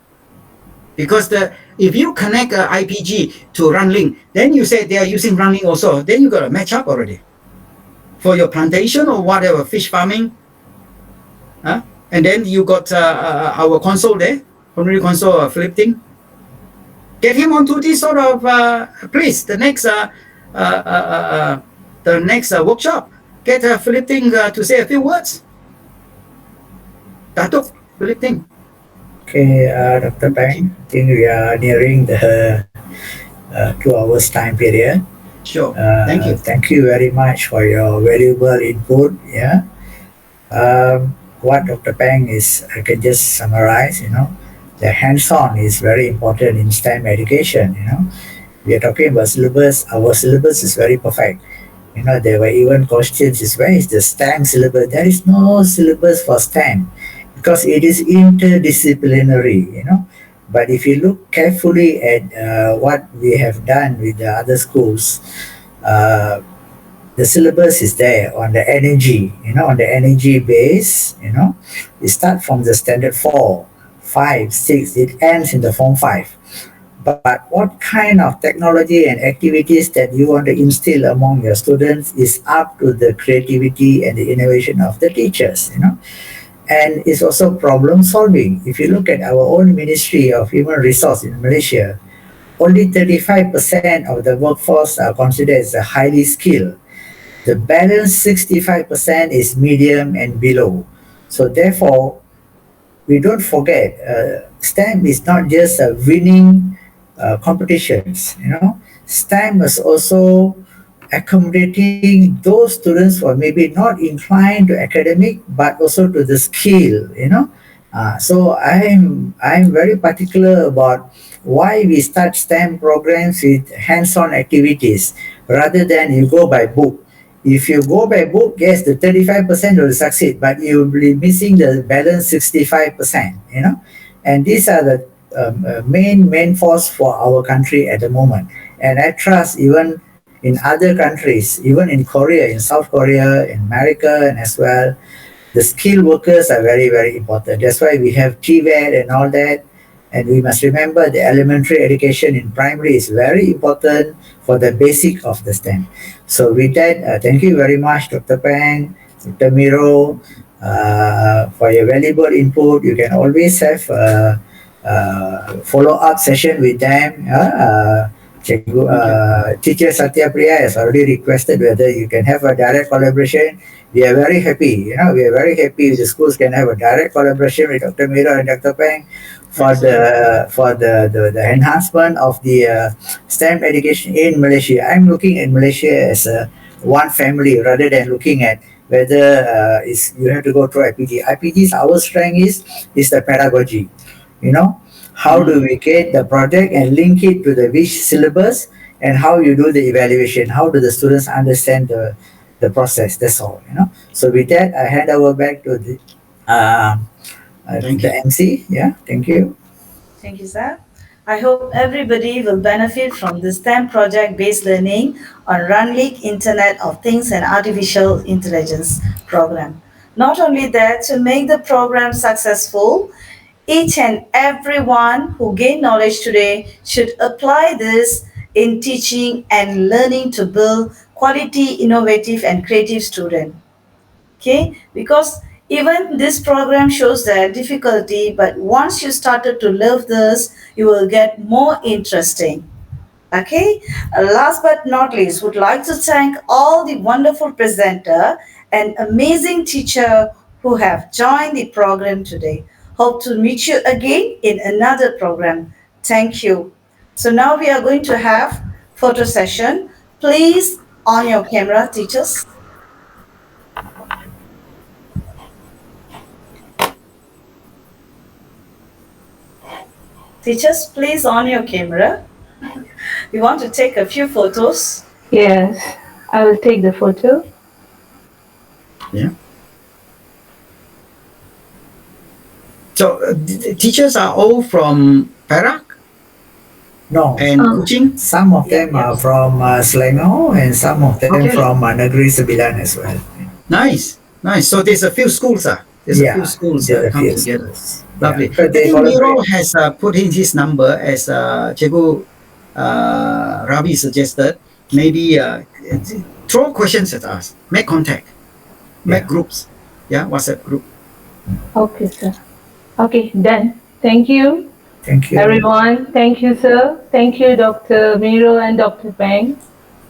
Because if you connect IPG to Runlic, then you say they are using Runlic also, then you got to match up already. For your plantation or whatever, fish farming. And then you got our consul there, honorary consul Philip Ting. Get him onto this sort of please, the next workshop. Get Philip Ting to say a few words. Datuk, Philip Ting. Okay, Dr. Peng, I think we are nearing the 2 hours time period. Sure, thank you. Thank you very much for your valuable input. Yeah. What Dr. Peng is, I can just summarize, the hands-on is very important in STEM education, we are talking about syllabus. Our syllabus is very perfect. You know, there were even questions is where is the STEM syllabus? There is no syllabus for STEM because it is interdisciplinary, you know. But if you look carefully at what we have done with the other schools, uh, the syllabus is there on the energy, you know, on the energy base, you know. You start from the standard 4, 5, 6, it ends in the form 5. But what kind of technology and activities that you want to instill among your students is up to the creativity and the innovation of the teachers, you know. And it's also problem solving. If you look at our own Ministry of Human Resource in Malaysia, only 35% of the workforce are considered as a highly skilled. The balance 65% is medium and below. So therefore, we don't forget, STEM is not just a winning competitions, you know. STEM is also accommodating those students who are maybe not inclined to academic but also to the skill, you know. So I'm very particular about why we start STEM programs with hands-on activities rather than you go by book. If you go by book, yes, the 35% will succeed, but you will be missing the balance 65%, you know. And these are the main force for our country at the moment. And I trust even in other countries, even in Korea, in South Korea, in America, and as well, the skilled workers are very important. That's why we have GVET and all that. And we must remember the elementary education in primary is very important for the basic of the STEM. So with that, thank you very much, Dr. Pang, Dr. Miro, for your valuable input. You can always have a follow-up session with them. Teacher Satya Priya has already requested whether you can have a direct collaboration. We are very happy. You know, we are very happy if the schools can have a direct collaboration with Dr. Miro and Dr. Peng for the enhancement of the STEM education in Malaysia. I'm looking at Malaysia as a one family rather than looking at whether is you have to go through IPG. IPG's our strength is the pedagogy. You know, how do we get the project and link it to the which syllabus and how you do the evaluation? How do the students understand the process? That's all. You know. So with that, I hand over back to the MC. Yeah, thank you. Thank you, sir. I hope everybody will benefit from the STEM project-based learning on Runlic Internet of Things and Artificial Intelligence program. Not only that, to make the program successful, each and everyone who gain knowledge today should apply this in teaching and learning to build quality, innovative, and creative student. Okay, because even this program shows the difficulty, but once you started to love this, you will get more interesting. Okay, last but not least, would like to thank all the wonderful presenter and amazing teacher who have joined the program today. Hope to meet you again in another program. Thank you. So now we are going to have photo session. Please on your camera, teachers. Teachers, please on your camera. We want to take a few photos. Yes, I will take the photo. Yeah. So teachers are all from Perak No, and Kuching. some of them are from Selangor and some of them Okay. from Negeri Sembilan as well. Nice, nice. So there's a few schools. There's a few schools there are a come few together. schools. Lovely. Yeah, but I they think Miro collaborate. has put in his number as Cikgu Ravi suggested. Maybe throw questions at us. Make contact. Make groups. Yeah, WhatsApp group. Okay, sir. Okay, done. Thank you, Thank you. everyone. Thank you, sir. Thank you, Dr. Miro and Dr. Peng.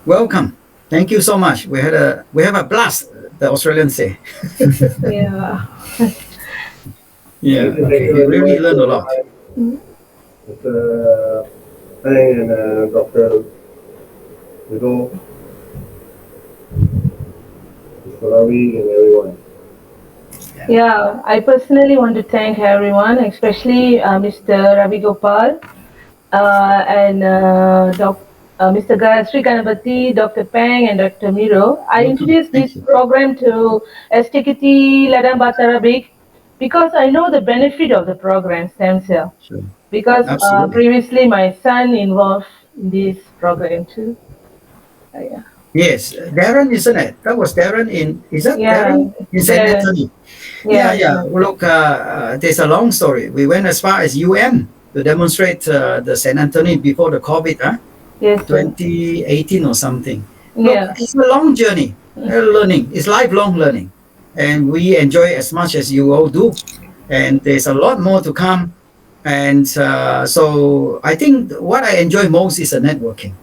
Welcome. Thank you so much. We have a blast. The Australians say. Yeah. Yeah. Thank you We very really much, learned a lot. Mr. Pang and Dr. Vito, Mr. Ravi, and everyone. Yeah, I personally want to thank everyone, especially Mr. Ravi Gopal and Mr. Gayatri Ganapati, Dr. Peng, and Dr. Miro. I introduced this program to SJKT LADANG BATAK because I know the benefit of the program STEMSELL. Sure. Because Absolutely. previously my son involved in this program too. Yeah. Yes, Darren, isn't it? That was Darren is that Yeah, Darren in St. Darren. Anthony? Yeah, Yeah. Look, there's a long story. We went as far as UM to demonstrate the St. Anthony before the COVID, Yes, sir. 2018 or something. Look, Yeah. it's a long journey, learning. It's lifelong learning. And we enjoy as much as you all do. And there's a lot more to come. And so I think what I enjoy most is the networking.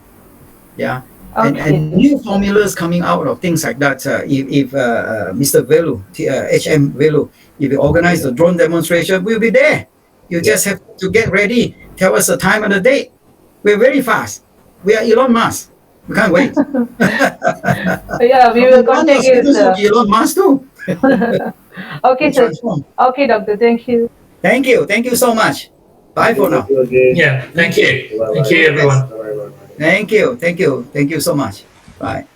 Yeah. Okay. And new formulas coming out of things like that. If Mr. Velu, HM Velu, if you organize the drone demonstration, we'll be there. You just have to get ready. Tell us the time and the date. We're very fast. We are Elon Musk. We can't wait. Yeah, we will contact you, sir. Elon Musk too. Okay, sir. Okay, doctor. Thank you. Thank you. Thank you so much. Bye for now. Yeah, thank you. Thank you, everyone. Thank you. Thank you. Thank you so much. Bye.